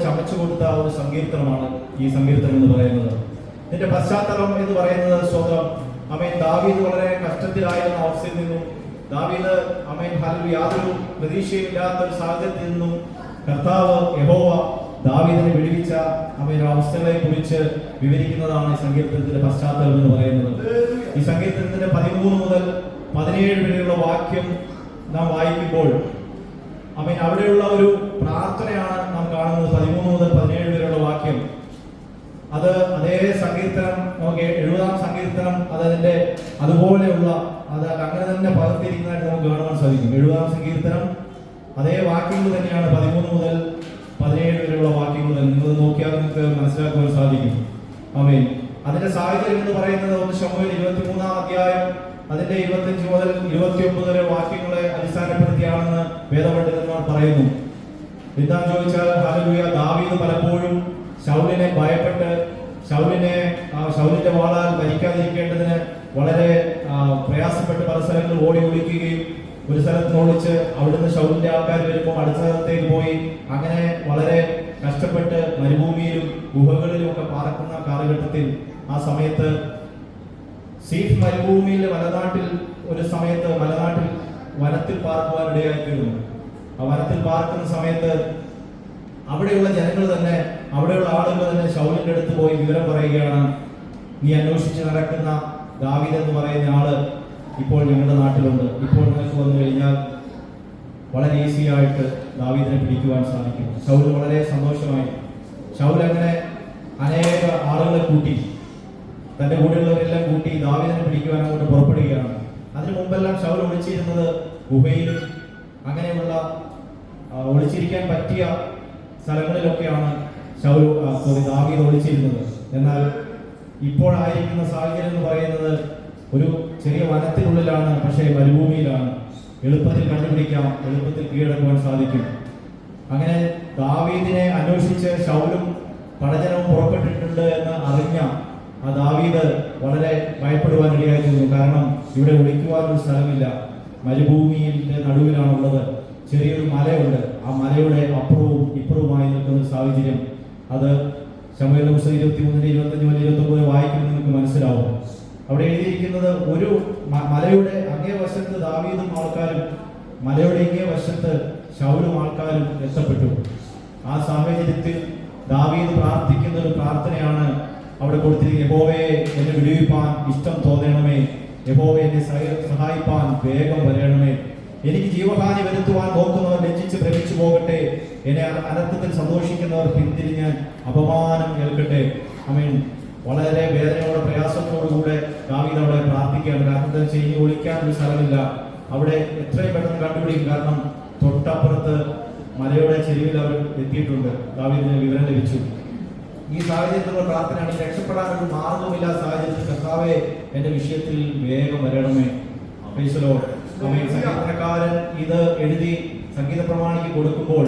ചമച്ചു കൊടുത്ത ഒരു സങ്കീർത്തനമാണ് ഈ സങ്കീർത്തനം എന്ന് പറയുന്നത്. ഇതിന്റെ പശ്ചാത്തലം എന്ന് പറയുന്നത് സ്വന്തം ദാവീദ് വളരെ കഷ്ടത്തിലായിരുന്ന അവസ്ഥയിൽ നിന്നും ദാവീദ് യാതൊരു പ്രതീക്ഷയില്ലാത്ത ഒരു സാഹചര്യത്തിൽ നിന്നും കർത്താവ് യഹോവ ദാവീദിനെ വിടുവിച്ച അവസ്ഥകളെ കുറിച്ച് വിവരിക്കുന്നതാണ് ഈ സങ്കീർത്തനത്തിന്റെ പശ്ചാത്തലം എന്ന് പറയുന്നത്. ഈ സങ്കീർത്തനത്തിന്റെ 13 മുതൽ 17 വരെയുള്ള വാക്യം നാം വായിക്കുമ്പോൾ അവിടെയുള്ള ഒരു പ്രാർത്ഥനയാണ് നാം കാണുന്നത്. 13 മുതൽ 17 വരെയുള്ള വാക്യം അത് അതേ സങ്കീർത്തനം നമുക്ക് 70-ാം സങ്കീർത്തനം അതിന്റെ അതുപോലെയുള്ള അത് അങ്ങനെ തന്നെ പകർത്തിയിരിക്കുന്നതായിട്ട് നമുക്ക് കാണുവാൻ സാധിക്കും. 70-ാം സങ്കീർത്തനം അതേ വാക്യങ്ങൾ തന്നെയാണ് 13 മുതൽ 17 വരെയുള്ള വാക്യങ്ങൾ തന്നെ. നിങ്ങൾ നോക്കിയാൽ നിങ്ങൾക്ക് മനസ്സിലാക്കുവാൻ സാധിക്കും. അതിന്റെ സാഹചര്യം എന്ന് പറയുന്നത് 1 ശമൂവേൽ 23-ാം അധ്യായം അതിന്റെ 25 മുതൽ 29 വരെ വാക്യങ്ങളെ അടിസ്ഥാനപ്പെടുത്തിയാണെന്ന് വേദപണ്ഡിതന്മാർ പറയുന്നു. എന്താണെന്ന് ചോദിച്ചാൽ ഹല്ലേലൂയ, ദാവീദ് പലപ്പോഴും ശൗലിനെ ഭയപ്പെട്ട് ശൗലിന്റെ വാളാൽ മരിക്കാതിരിക്കേണ്ടതിന് വളരെ പ്രയാസപ്പെട്ട് പല സ്ഥലങ്ങളിൽ ഓടി ഒളിക്കുകയും ഒരു സ്ഥലത്ത് ഒളിച്ച് അവിടുന്ന് ശൗലിന്റെ ആൾക്കാർ വരുമ്പോൾ അടുത്ത സ്ഥലത്തേക്ക് പോയി അങ്ങനെ വളരെ കഷ്ടപ്പെട്ട് മരുഭൂമിയിലും ഗുഹകളിലും ഒക്കെ പാർക്കുന്ന കാലഘട്ടത്തിൽ ആ സമയത്ത് സീഫ് മരുഭൂമിയിൽ ഒരു സമയത്ത് വനത്തിൽ പാർക്കുവാനിടയായിത്തീർന്നു. ആ വനത്തിൽ പാർക്കുന്ന സമയത്ത് അവിടെയുള്ള ജനങ്ങൾ തന്നെ അവിടെയുള്ള ആളുകൾ തന്നെ ശൗലിന്റെ അടുത്ത് പോയി വിവരം പറയുകയാണ്, നീ അന്വേഷിച്ച് നടക്കുന്ന ദാവീദ് എന്ന് പറയുന്ന ആള് ഇപ്പോൾ ഞങ്ങളുടെ നാട്ടിലുണ്ട്. ഇപ്പോൾ നിനക്ക് വന്നു കഴിഞ്ഞാൽ വളരെ ഈസി ആയിട്ട് ദാവീദിനെ പിടിക്കുവാൻ സാധിക്കും. ശൗൽ വളരെ സന്തോഷമായി. ശൗൽ അങ്ങനെ അനേക ആളുകളെ കൂട്ടി, തന്റെ കൂടെയുള്ളവരെല്ലാം കൂട്ടി ദാവീദിനെ പിടിക്കുവാൻ അങ്ങോട്ട് പുറപ്പെടുകയാണ്. അതിനു മുമ്പെല്ലാം ശൗൽ ഒളിച്ചിരുന്നത് ഗുഹയിലും അങ്ങനെയുള്ള ഒളിച്ചിരിക്കാൻ പറ്റിയ സ്ഥലങ്ങളിലൊക്കെയാണ് ദാവീദ് ഒളിച്ചിരുന്നത്. എന്നാൽ ഇപ്പോഴായിരിക്കുന്ന സാഹചര്യം എന്ന് പറയുന്നത് ഒരു ചെറിയ വനത്തിനുള്ളിലാണ്, പക്ഷേ മരുഭൂമിയിലാണ്. എളുപ്പത്തിൽ കണ്ടുപിടിക്കാം, എളുപ്പത്തിൽ കീഴടക്കുവാൻ സാധിക്കും. അങ്ങനെ ദാവീദിനെ അന്വേഷിച്ച് ശൗലും പടജനവും പുറപ്പെട്ടിട്ടുണ്ട് എന്ന് അറിഞ്ഞ ആ ദാവീദ് വളരെ ഭയപ്പെടുവാൻ ഇടയായിരുന്നു. കാരണം ഇവിടെ ഒളിക്കുവാനൊരു സ്ഥലമില്ല, മരുഭൂമിയുടെ നടുവിലാണുള്ളത്. ചെറിയൊരു മലയുണ്ട്, ആ മലയുടെ അപ്പുറവും ഇപ്പുറവുമായി നിൽക്കുന്ന സാഹചര്യം. അത് ശമൂവേൽ 23-25 മുതൽ 29 വായിക്കുമ്പോൾ നിങ്ങൾക്ക് മനസ്സിലാവും. അവിടെ എഴുതിയിരിക്കുന്നത് ഒരു മലയുടെ അങ്ങേ വശത്ത് ദാവീദും ആൾക്കാരും മലയുടെ ഇങ്ങേ വശത്ത് ശൗലും ആൾക്കാരും എത്തപ്പെട്ടു. ആ സാഹചര്യത്തിൽ ദാവീദ് പ്രാർത്ഥിക്കുന്ന ഒരു പ്രാർത്ഥനയാണ് അവിടെ കൊടുത്തിരിക്കുന്നത്. യഹോവേ, എന്നെ വിടുവിപ്പാൻ ഇഷ്ടം തോന്നണമേ, യഹോവേ എന്നെ സഹായിപ്പാൻ വേഗം വരണമേ. എനിക്ക് ജീവഹാനി വരുത്തുവാൻ നോക്കുന്നവർ ലജ്ജിച്ച് ഭ്രമിച്ചു പോകട്ടെ, എന്നെ അനർത്ഥത്തിൽ സന്തോഷിക്കുന്നവർ പിന്തിരിഞ്ഞ് അപമാനം ഏൽക്കട്ടെ. വളരെ വേദനയോടെ പ്രയാസത്തോടുകൂടെ ദാവീദ് അവിടെ പ്രാർത്ഥിക്കുകയാണ്. കാരണം എന്താ വെച്ചാൽ ഇനി ഒളിക്കാൻ ഒരു സ്ഥലമില്ല. അവിടെ എത്രയും പെട്ടെന്ന് കണ്ടുപിടിക്കും. കാരണം തൊട്ടപ്പുറത്ത് മലയുടെ ചെരുവിൽ അവർ എത്തിയിട്ടുണ്ട്. ദാവീദിന് വിവരം ലഭിച്ചു. ഈ സാഹചര്യത്തിലുള്ള പ്രാർത്ഥനയാണ്. രക്ഷപ്പെടാൻ ഒരു മാർഗമില്ലാത്ത സാഹചര്യത്തിൽ കർത്താവേ, എന്റെ വിഷയത്തിൽ വേഗം വരണമേ. സംഗീതക്കാരൻ ഇത് എഴുതി സംഗീത പ്രമാണിക്ക് കൊടുക്കുമ്പോൾ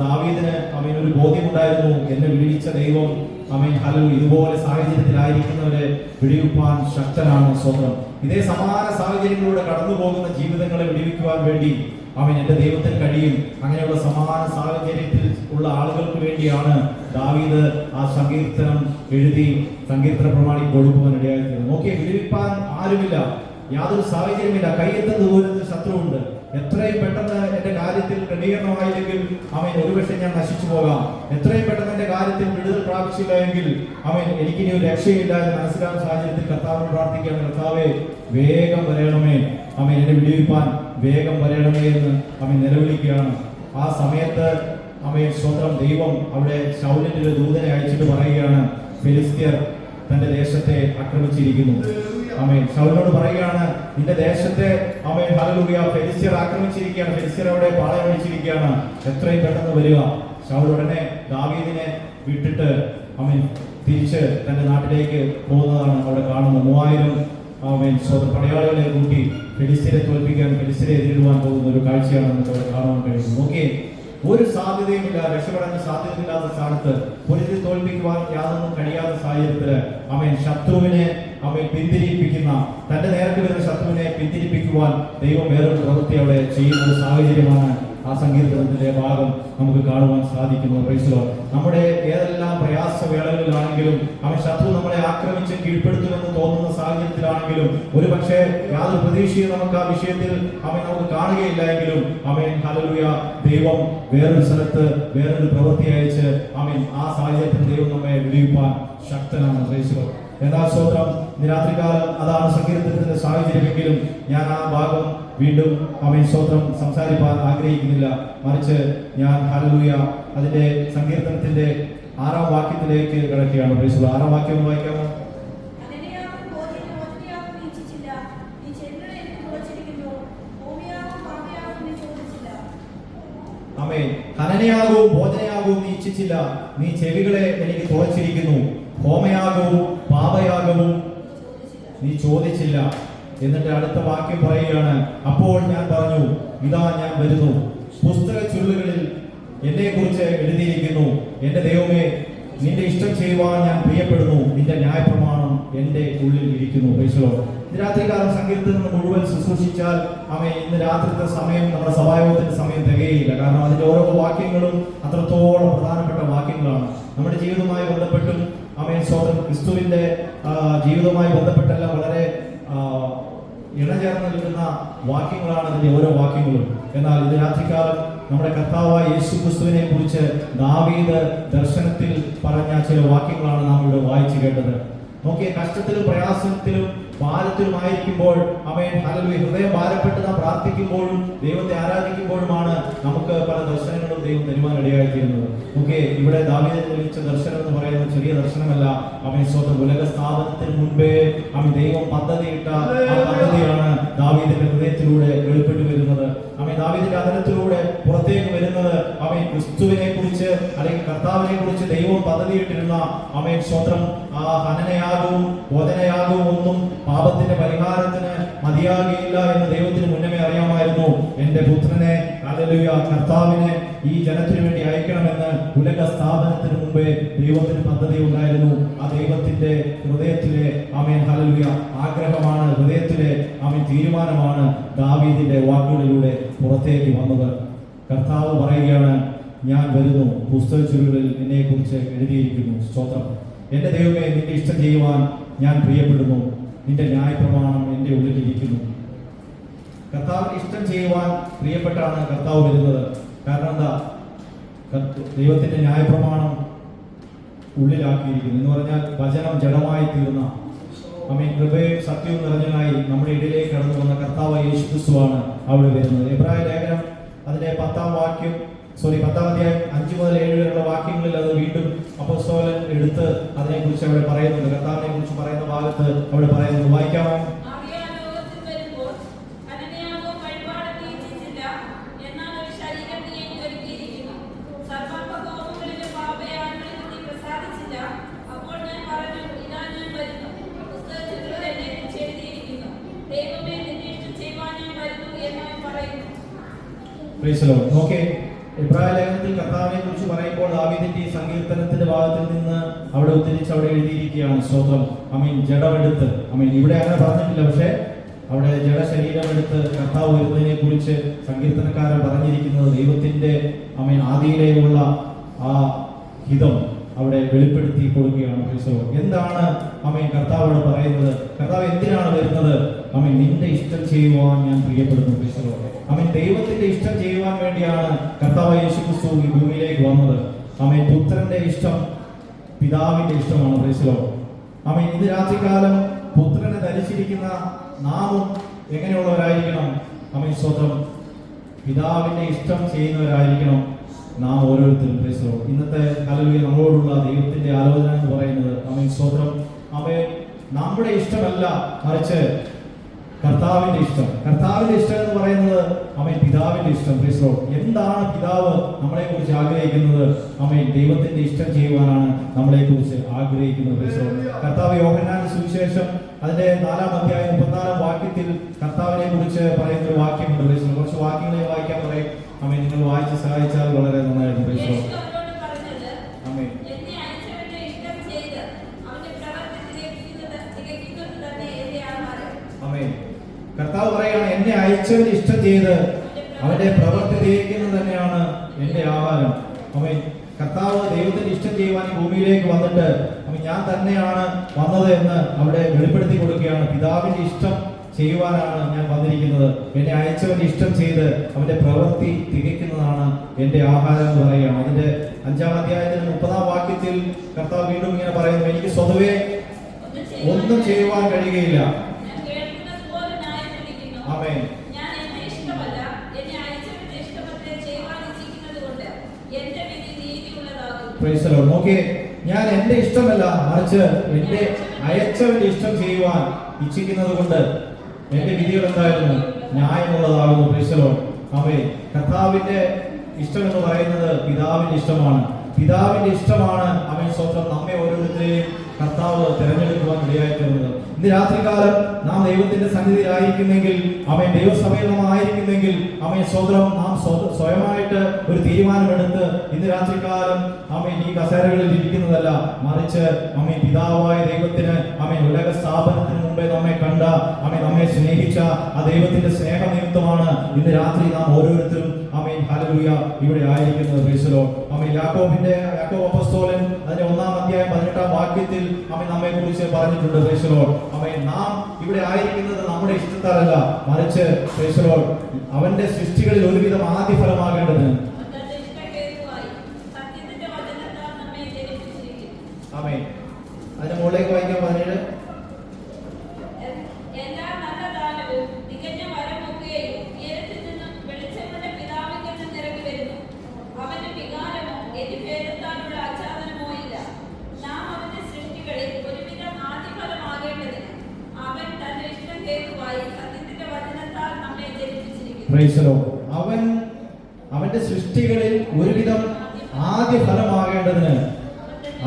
ദാവീദിന് ഒരു ബോധ്യമുണ്ടായിരുന്നു, എന്നെ വിടുവിച്ച ദൈവം ഇതുപോലെ സാഹചര്യത്തിലായിരിക്കുന്നവരെ വിടുവിപ്പാൻ ശക്തനാണ്. സ്വന്തം ഇതേ സമാന സാഹചര്യങ്ങളിലൂടെ കടന്നു പോകുന്ന ജീവിതങ്ങളെ വിടുവിക്കുവാൻ വേണ്ടി എന്റെ ദൈവത്തിന് കഴിയും. അങ്ങനെയുള്ള സമാന സാഹചര്യത്തിൽ ഉള്ള ആളുകൾക്ക് വേണ്ടിയാണ് ദാവീദ് ആ സങ്കീർത്തനം എഴുതി സങ്കീർത്തന പ്രമാണിക്ക് കൊടുക്കുവാൻ ഇടയായിരുന്നത്. നോക്കിയേ, വിടുവിപ്പാൻ ആരുമില്ല, യാതൊരു സാഹചര്യമില്ല. കയ്യെത്തുന്ന ദൂരത്തിൽ ശത്രുവുണ്ട്. എത്രയും പെട്ടെന്ന് എന്റെ കാര്യത്തിൽ ക്രമീകരണമായില്ലെങ്കിൽ ഒരുപക്ഷെ ഞാൻ നശിച്ചു പോകാം. എത്രയും പെട്ടെന്ന് എന്റെ കാര്യത്തിൽ വിടുതൽ പ്രാപിച്ചില്ല എങ്കിൽ എനിക്കിനി ഒരു രക്ഷയില്ല എന്ന് മനസ്സിലാകുന്ന സാഹചര്യത്തിൽ കർത്താവിനോട് പ്രാർത്ഥിക്കുകയാണ്, കർത്താവേ വേഗം വരണമേ, എന്നെ വിടുവിപ്പാൻ വേഗം വരണമേ എന്ന് നിലവിളിക്കുകയാണ്. ആ സമയത്ത് സ്വന്തം ദൈവം അവിടെ ശൗലിന്റെ ഒരു ദൂതനെ അയച്ചിട്ട് പറയുകയാണ്, ഫെലിസ്ത്യർ തന്റെ ദേശത്തെ ആക്രമിച്ചിരിക്കുന്നു. ശൗലിനോട് പറയുകയാണ്, നിന്റെ ദേശത്തെ ഹല്ലേലൂയ ഫെലിസ്ത്യർ ആക്രമിച്ചിരിക്കുകയാണ്, ഫെലിസ്ത്യർ അവിടെ പാളയമടിച്ചിരിക്കുകയാണ്, എത്രയും പെട്ടെന്ന് വരിക. ശൗൽ ഉടനെ ദാവീദിനെ വിട്ടിട്ട് തിരിച്ച് തന്റെ നാട്ടിലേക്ക് പോകുന്നതാണ് അവിടെ കാണുന്നത്. 3000 പടയാളികളെ കൂട്ടി ഫെലിസ്ത്യരെ തോൽപ്പിക്കാൻ, ഫെലിസ്ത്യരെ എതിരിടുവാൻ പോകുന്ന ഒരു കാഴ്ചയാണ് നമുക്ക് അവിടെ കാണാൻ കഴിയുന്നത്. നോക്കിയേ, ഒരു സാധ്യതയുമില്ല, രക്ഷപ്പെടാൻ സാധ്യതയില്ലാത്ത സ്ഥാനത്ത്, പൊരുതി തോൽപ്പിക്കുവാൻ യാതൊന്നും കഴിയാത്ത സാഹചര്യത്തില് ശത്രുവിനെ പിന്തിരിപ്പിക്കുന്ന, തന്റെ നേരത്തെ വരുന്ന ശത്രുവിനെ പിന്തിരിപ്പിക്കുവാൻ ദൈവം വേറൊരു പ്രവൃത്തി അവിടെ ചെയ്യുന്ന ഒരു സാഹചര്യമാണ് ആ സങ്കീർത്തനത്തിന്റെ ഭാഗം നമുക്ക് കാണുവാൻ സാധിക്കുന്നു. Price the Lord. നമ്മുടെ ഏതെല്ലാം പ്രയാസവേളകളിലാണെങ്കിലും അവൻ ശത്രു നമ്മളെ ആക്രമിച്ച് കീഴ്പ്പെടുത്തുമെന്ന് തോന്നുന്ന സാഹചര്യത്തിലാണെങ്കിലും ഒരു പക്ഷേ യാതൊരു പ്രതീക്ഷയും നമുക്ക് ആ വിഷയത്തിൽ നമുക്ക് കാണുകയില്ല എങ്കിലും ഹല്ലേലൂയ, ദൈവം വേറൊരു സ്ഥലത്ത് വേറൊരു പ്രവൃത്തി അയച്ച് ആ സാഹചര്യത്തിൽ ദൈവം നമ്മെ വിടുവിപ്പാൻ ശക്തനാണ്. Praise the Lord. എന്നാൽ സ്തോത്രം, ഇന്ന് രാത്രികാലം അതാണ് സങ്കീർത്തനത്തിന്റെ സാഹചര്യമെങ്കിലും ഞാൻ ആ ഭാഗം വീണ്ടും സ്തോത്രം സംസാരിക്കാൻ ആഗ്രഹിക്കുന്നില്ല. മറിച്ച് ഞാൻ ഹല്ലേലൂയ അതിന്റെ സങ്കീർത്തനത്തിന്റെ 6-ാം വാക്യത്തിലേക്ക് കിടക്കുകയാണ്. Price the Lord. 6-ാം വാക്യം ഒന്ന് വായിക്കാമോ? ആമേൻ. ഹനനയാഗവും ഭോജനയാഗവും നീ ഇച്ഛിച്ചില്ല, നീ ചെവികളെ എനിക്ക് തുളച്ചിരിക്കുന്നു. ഹോമയാഗവും പാപയാഗവും നീ ചോദിച്ചില്ല. എന്നിട്ട് അടുത്ത വാക്യം പറയുകയാണ്, അപ്പോൾ ഞാൻ പറഞ്ഞു, ഇതാ ഞാൻ വരുന്നു, പുസ്തക ചുരുളുകളിൽ എന്നെ കുറിച്ച് എഴുതിയിരിക്കുന്നു. എന്റെ ദൈവമേ, നിന്റെ ഇഷ്ടം ചെയ്യുവാൻ ഞാൻ പ്രിയപ്പെടുന്നു, നിന്റെ ന്യായപ്രമാണം എന്റെ ഉള്ളിൽ ഇരിക്കുന്നു. Price the Lord. ഇന്ന് രാത്രികാലം സങ്കീർത്തനം മുഴുവൻ ശുശ്രൂഷിച്ചാൽ ഇന്ന് രാത്രിത്തെ സമയം നമ്മുടെ സഭായോഗത്തിന്റെ സമയം തികയില്ല. കാരണം അതിന്റെ ഓരോ വാക്യങ്ങളും അത്രത്തോളം പ്രധാനപ്പെട്ട വാക്യങ്ങളാണ്. നമ്മുടെ ജീവിതവുമായി ബന്ധപ്പെട്ടും സ്വന്തം ക്രിസ്തുവിന്റെ ജീവിതവുമായി ബന്ധപ്പെട്ടെല്ലാം വളരെ ഇണചേർന്ന് നിൽക്കുന്ന വാക്യങ്ങളാണ് അതിന്റെ ഓരോ വാക്യങ്ങളും. എന്നാൽ ഇത് രാത്രികാലം നമ്മുടെ കർത്താവായ യേശു ക്രിസ്തുവിനെ കുറിച്ച് ദാവീദ് ദർശനത്തിൽ പറഞ്ഞ ചില വാക്യങ്ങളാണ് നാം ഇവിടെ വായിച്ചു കേട്ടത്. നോക്കിയ കഷ്ടത്തിലും പ്രയാസത്തിലും ഭാരത്തിലുമായിരിക്കുമ്പോൾ ഹല്ലേലൂയ, ഹൃദയം ഭാരപ്പെട്ട് നാം പ്രാർത്ഥിക്കുമ്പോഴും ദൈവത്തെ ആരാധിക്കുമ്പോഴുമാണ് നമുക്ക് പല ദർശനങ്ങളും ദൈവം തരുവാൻ ഇടയായിത്തീരുന്നത്. ഓക്കെ, ഇവിടെ ദാവീദിന് ലഭിച്ച ദർശനം എന്ന് പറയുന്നത് ചെറിയ ദർശനമല്ല. സ്വന്തം ഉലക സ്ഥാപനത്തിന് മുൻപേ ദൈവം പദ്ധതിയിട്ട ആ പദ്ധതിയാണ് ദാവീദിന്റെ ഹൃദയത്തിലൂടെ വെളിപ്പെട്ടു വരുന്നത്. ദാവീദിന്റെ അതരത്തിലൂടെ പുറത്തേക്ക് വരുന്നത് ക്രിസ്തുവിനെ കുറിച്ച് അല്ലെങ്കിൽ കർത്താവിനെ കുറിച്ച് ദൈവം പദ്ധതിയിട്ടിരുന്ന സ്വന്തം ആ ഹനനയാഗവും ഭോജനയാഗവും ഒന്നും പാപത്തിന്റെ പരിഹാരത്തിന് മതിയാകില്ല എന്ന് ദൈവത്തിന് മുന്നമേ അറിയാമായിരുന്നു. എന്റെ പുത്രനെ ഹല്ലേലൂയ കർത്താവിനെ ഈ ജനത്തിനു വേണ്ടി അയക്കണമെന്ന് ഉലക സ്ഥാപനത്തിന് മുമ്പേ ദൈവത്തിന് പദ്ധതി ഉണ്ടായിരുന്നു. ആ ദൈവത്തിന്റെ ഹൃദയത്തിലെ ഹല്ലേലൂയ ആഗ്രഹമാണ്, ഹൃദയത്തിലെ തീരുമാനമാണ് ദാവീദിന്റെ വാക്കുകളിലൂടെ പുറത്തേക്ക് വന്നത്. കർത്താവ് പറയുകയാണ്, ഞാൻ വരുന്നു, പുസ്തക ചുരുളിൽ എന്നെ കുറിച്ച് എഴുതിയിരിക്കുന്നു. സ്തോത്രം. എന്റെ ദൈവമേ, നിന്റെ ഇഷ്ടം ചെയ്യുവാൻ ഞാൻ പ്രിയപ്പെടുന്നു, നിന്റെ ന്യായപ്രമാണം എന്റെ ഉള്ളിലിരിക്കുന്നു. കർത്താവിന്റെ ഇഷ്ടം ചെയ്യുവാൻ പ്രിയപ്പെട്ടാണ് കർത്താവ് വരുന്നത്. കാരണം എന്താ? ദൈവത്തിന്റെ ന്യായപ്രമാണം ഉള്ളിലാക്കിയിരിക്കുന്നു എന്ന് പറഞ്ഞാൽ വചനം ജഡമായി തീർന്ന കൃപയും സത്യവും നിറഞ്ഞനായി നമ്മുടെ ഇടയിലേക്ക് കടന്നു വന്ന കർത്താവ് യേശു ക്രിസ്തുവാണ് അവിടെ വരുന്നത്. എബ്രായ ലേഖനം അതിന്റെ 10-ാം അധ്യായം 5 മുതൽ 7 വരെയുള്ള വാക്യങ്ങളിൽ അത് വീണ്ടും അപ്പോസ്തലൻ എടുത്ത് അതിനെക്കുറിച്ച് അവിടെ പറയുന്നുണ്ട്. കർത്താവിനെ കുറിച്ച് പറയുന്ന ഭാഗത്ത് അവിടെ പറയുന്നത് വായിക്കാമോ? നോക്കേ, എബ്രായ ലേഖനത്തിൽ കർത്താവിനെ കുറിച്ച് പറയുമ്പോൾ ദാവീദിന്റെ ഈ സങ്കീർത്തനത്തിന്റെ ഭാഗത്തിൽ നിന്ന് അവിടെ ഉദ്ധരിച്ച് അവിടെ എഴുതിയിരിക്കുകയാണ്. സ്തോത്രം. ജഡമെടുത്ത് ഇവിടെ അങ്ങനെ പറഞ്ഞിട്ടില്ല, പക്ഷെ അവിടെ ജഡശരീരമെടുത്ത് കർത്താവ് വരുന്നതിനെ കുറിച്ച് സങ്കീർത്തനക്കാരൻ പറഞ്ഞിരിക്കുന്നത് ദൈവത്തിന്റെ ആദിയിലേയുള്ള ആ ഹിതം അവിടെ വെളിപ്പെടുത്തി കൊടുക്കുകയാണ്. എന്താണ് കർത്താവോട് പറയുന്നത്? കർത്താവ് എന്തിനാണ് വരുന്നത്? നിന്റെ ഇഷ്ടം ചെയ്യുവാൻ ഞാൻ പ്രിയപ്പെടുന്നു. ദൈവത്തിന്റെ ഇഷ്ടം ചെയ്യുവാൻ വേണ്ടിയാണ് കർത്താവ് യേശു ക്രിസ്തു ഈ ഭൂമിയിലേക്ക് വന്നത്. പുത്രന്റെ ഇഷ്ടം പിതാവിന്റെ ഇഷ്ടമാണ്. ഇന്ന് രാത്രികാലം പുത്രനെ ധരിച്ചിരിക്കുന്ന നാമും എങ്ങനെയുള്ളവരായിരിക്കണം? സ്തോത്രം. പിതാവിന്റെ ഇഷ്ടം ചെയ്യുന്നവരായിരിക്കണം നാം ഓരോരുത്തരും. ഇന്നത്തെ ഹല്ലേലൂയ നമ്മളോടുള്ള ദൈവത്തിന്റെ ആലോചന എന്ന് പറയുന്നത് സ്തോത്രം, നമ്മുടെ ഇഷ്ടമല്ല, മറിച്ച് കർത്താവിന്റെ ഇഷ്ടം. കർത്താവിന്റെ ഇഷ്ടം എന്ന് പറയുന്നത് പിതാവിന്റെ ഇഷ്ടം. എന്താണ് പിതാവ് നമ്മളെ കുറിച്ച് ആഗ്രഹിക്കുന്നത്? ദൈവത്തിന്റെ ഇഷ്ടം ചെയ്യുവാനാണ് നമ്മളെ കുറിച്ച് ആഗ്രഹിക്കുന്നത്. കർത്താവ് യോഹന്നാന്റെ സുവിശേഷം അതിന്റെ 4-ാം അധ്യായം 34-ാം വാക്യത്തിൽ കർത്താവിനെ കുറിച്ച് പറയുന്ന ഒരു വാക്യമുണ്ട്. കുറച്ച് വാക്യങ്ങളെ വായിക്കാൻ പറയും. നിങ്ങൾ വായിച്ച് സഹായിച്ചാൽ വളരെ നന്നായിരുന്നു. കർത്താവ് പറയാണ്, എന്നെ അയച്ചവന് ഇഷ്ടം ചെയ്ത് അവന്റെ പ്രവൃത്തി തികയ്ക്കുന്നത് തന്നെയാണ് എന്റെ ആഹാരം. ആമേൻ. കർത്താവ് ദൈവത്തിന്റെ ഇഷ്ടം ചെയ്യുവാൻ ഈ ഭൂമിയിലേക്ക് വന്നിട്ട് ഞാൻ തന്നെയാണ് വന്നത് എന്ന് അവിടെ വെളിപ്പെടുത്തി കൊടുക്കുകയാണ്. പിതാവിന്റെ ഇഷ്ടം ചെയ്യുവാനാണ് ഞാൻ വന്നിരിക്കുന്നത്. എന്നെ അയച്ചവന്റെ ഇഷ്ടം ചെയ്ത് അവന്റെ പ്രവൃത്തി തികയ്ക്കുന്നതാണ് എന്റെ ആഹാരം എന്ന് പറയുകയാണ്. അതിന്റെ 5-ാം അധ്യായത്തിന് 30-ാം വാക്യത്തിൽ കർത്താവ് വീണ്ടും ഇങ്ങനെ പറയുന്നു, എനിക്ക് സ്വതവേ ഒന്നും ചെയ്യുവാൻ കഴിയുകയില്ല. ആമേൻ. Praise the Lord. നോക്കിയേ, ഞാൻ എന്റെ ഇഷ്ടമല്ല, മറിച്ച് എന്റെ അയച്ചവന്റെ ഇഷ്ടം ചെയ്യുവാൻ ഇച്ഛിക്കുന്നത് കൊണ്ട് എന്റെ വിധികൾ എന്തായിരുന്നു? ന്യായമുള്ളതാകുന്നു. Praise the Lord. ആമേൻ. കർത്താവിന്റെ ഇഷ്ടം എന്ന് പറയുന്നത് പിതാവിന്റെ ഇഷ്ടമാണ്. പിതാവിന്റെ ഇഷ്ടമാണ് അവൻ സ്വന്തം നമ്മെ ഓരോരുത്തരെയും കർത്താവ് തിരഞ്ഞെടുക്കുവാൻ ഇടയായിത്തീർന്നത്. ഇന്ന് രാത്രികാലം നാം ദൈവത്തിന്റെ സന്നിധിയിലായിരിക്കുന്നെങ്കിൽ, അവൻ ദൈവസഭയിൽ നാം ആയിരിക്കുന്നെങ്കിൽ, അവൻ സ്വന്തം നാം സ്വയമായിട്ട് ഒരു തീരുമാനമെടുത്ത് ഇന്ന് രാത്രികാലം അവൻ ഈ കസേരകളിൽ ഇരിക്കുന്നതല്ല, മറിച്ച് അവൻ പിതാവായ ദൈവത്തിന് അവൻ ഉലക സ്ഥാപനത്തിന് മുമ്പേ നമ്മെ കണ്ട, അവൻ നമ്മെ സ്നേഹിച്ച ആ ദൈവത്തിന്റെ സ്നേഹനിമിത്തമാണ് ഇന്ന് രാത്രി നാം ഓരോരുത്തരും ആമേൻ ഹല്ലേലൂയ ഇവിടെ ആയിരിക്കുന്നത്. Praise the Lord. ആമേൻ. യാക്കോബ് അപ്പോസ്തലൻ അതിന്റെ 1-ാം അധ്യായം 18-ാം വാക്യത്തിൽ ആമേൻ നമ്മെ കുറിച്ച് പറഞ്ഞിട്ടുണ്ട്. Praise the Lord. ആമേൻ. നാം ഇവിടെ ആയിരിക്കുന്നത് നമ്മുടെ ഇഷ്ടത്താലല്ല, മറിച്ച് പ്രൈസ് ദി ലോർഡ് അവന്റെ സൃഷ്ടികളിൽ ഒരുവിധം ആദ്യ ഫലമാകേണ്ടതിന്. ആമേൻ. അതിന്റെ മുകളിലേക്ക് വായിക്കാൻ 17. Price the Lord. അവന്റെ സൃഷ്ടികളിൽ ഒരുവിധം ആദ്യ ഫലമാകേണ്ടതിന്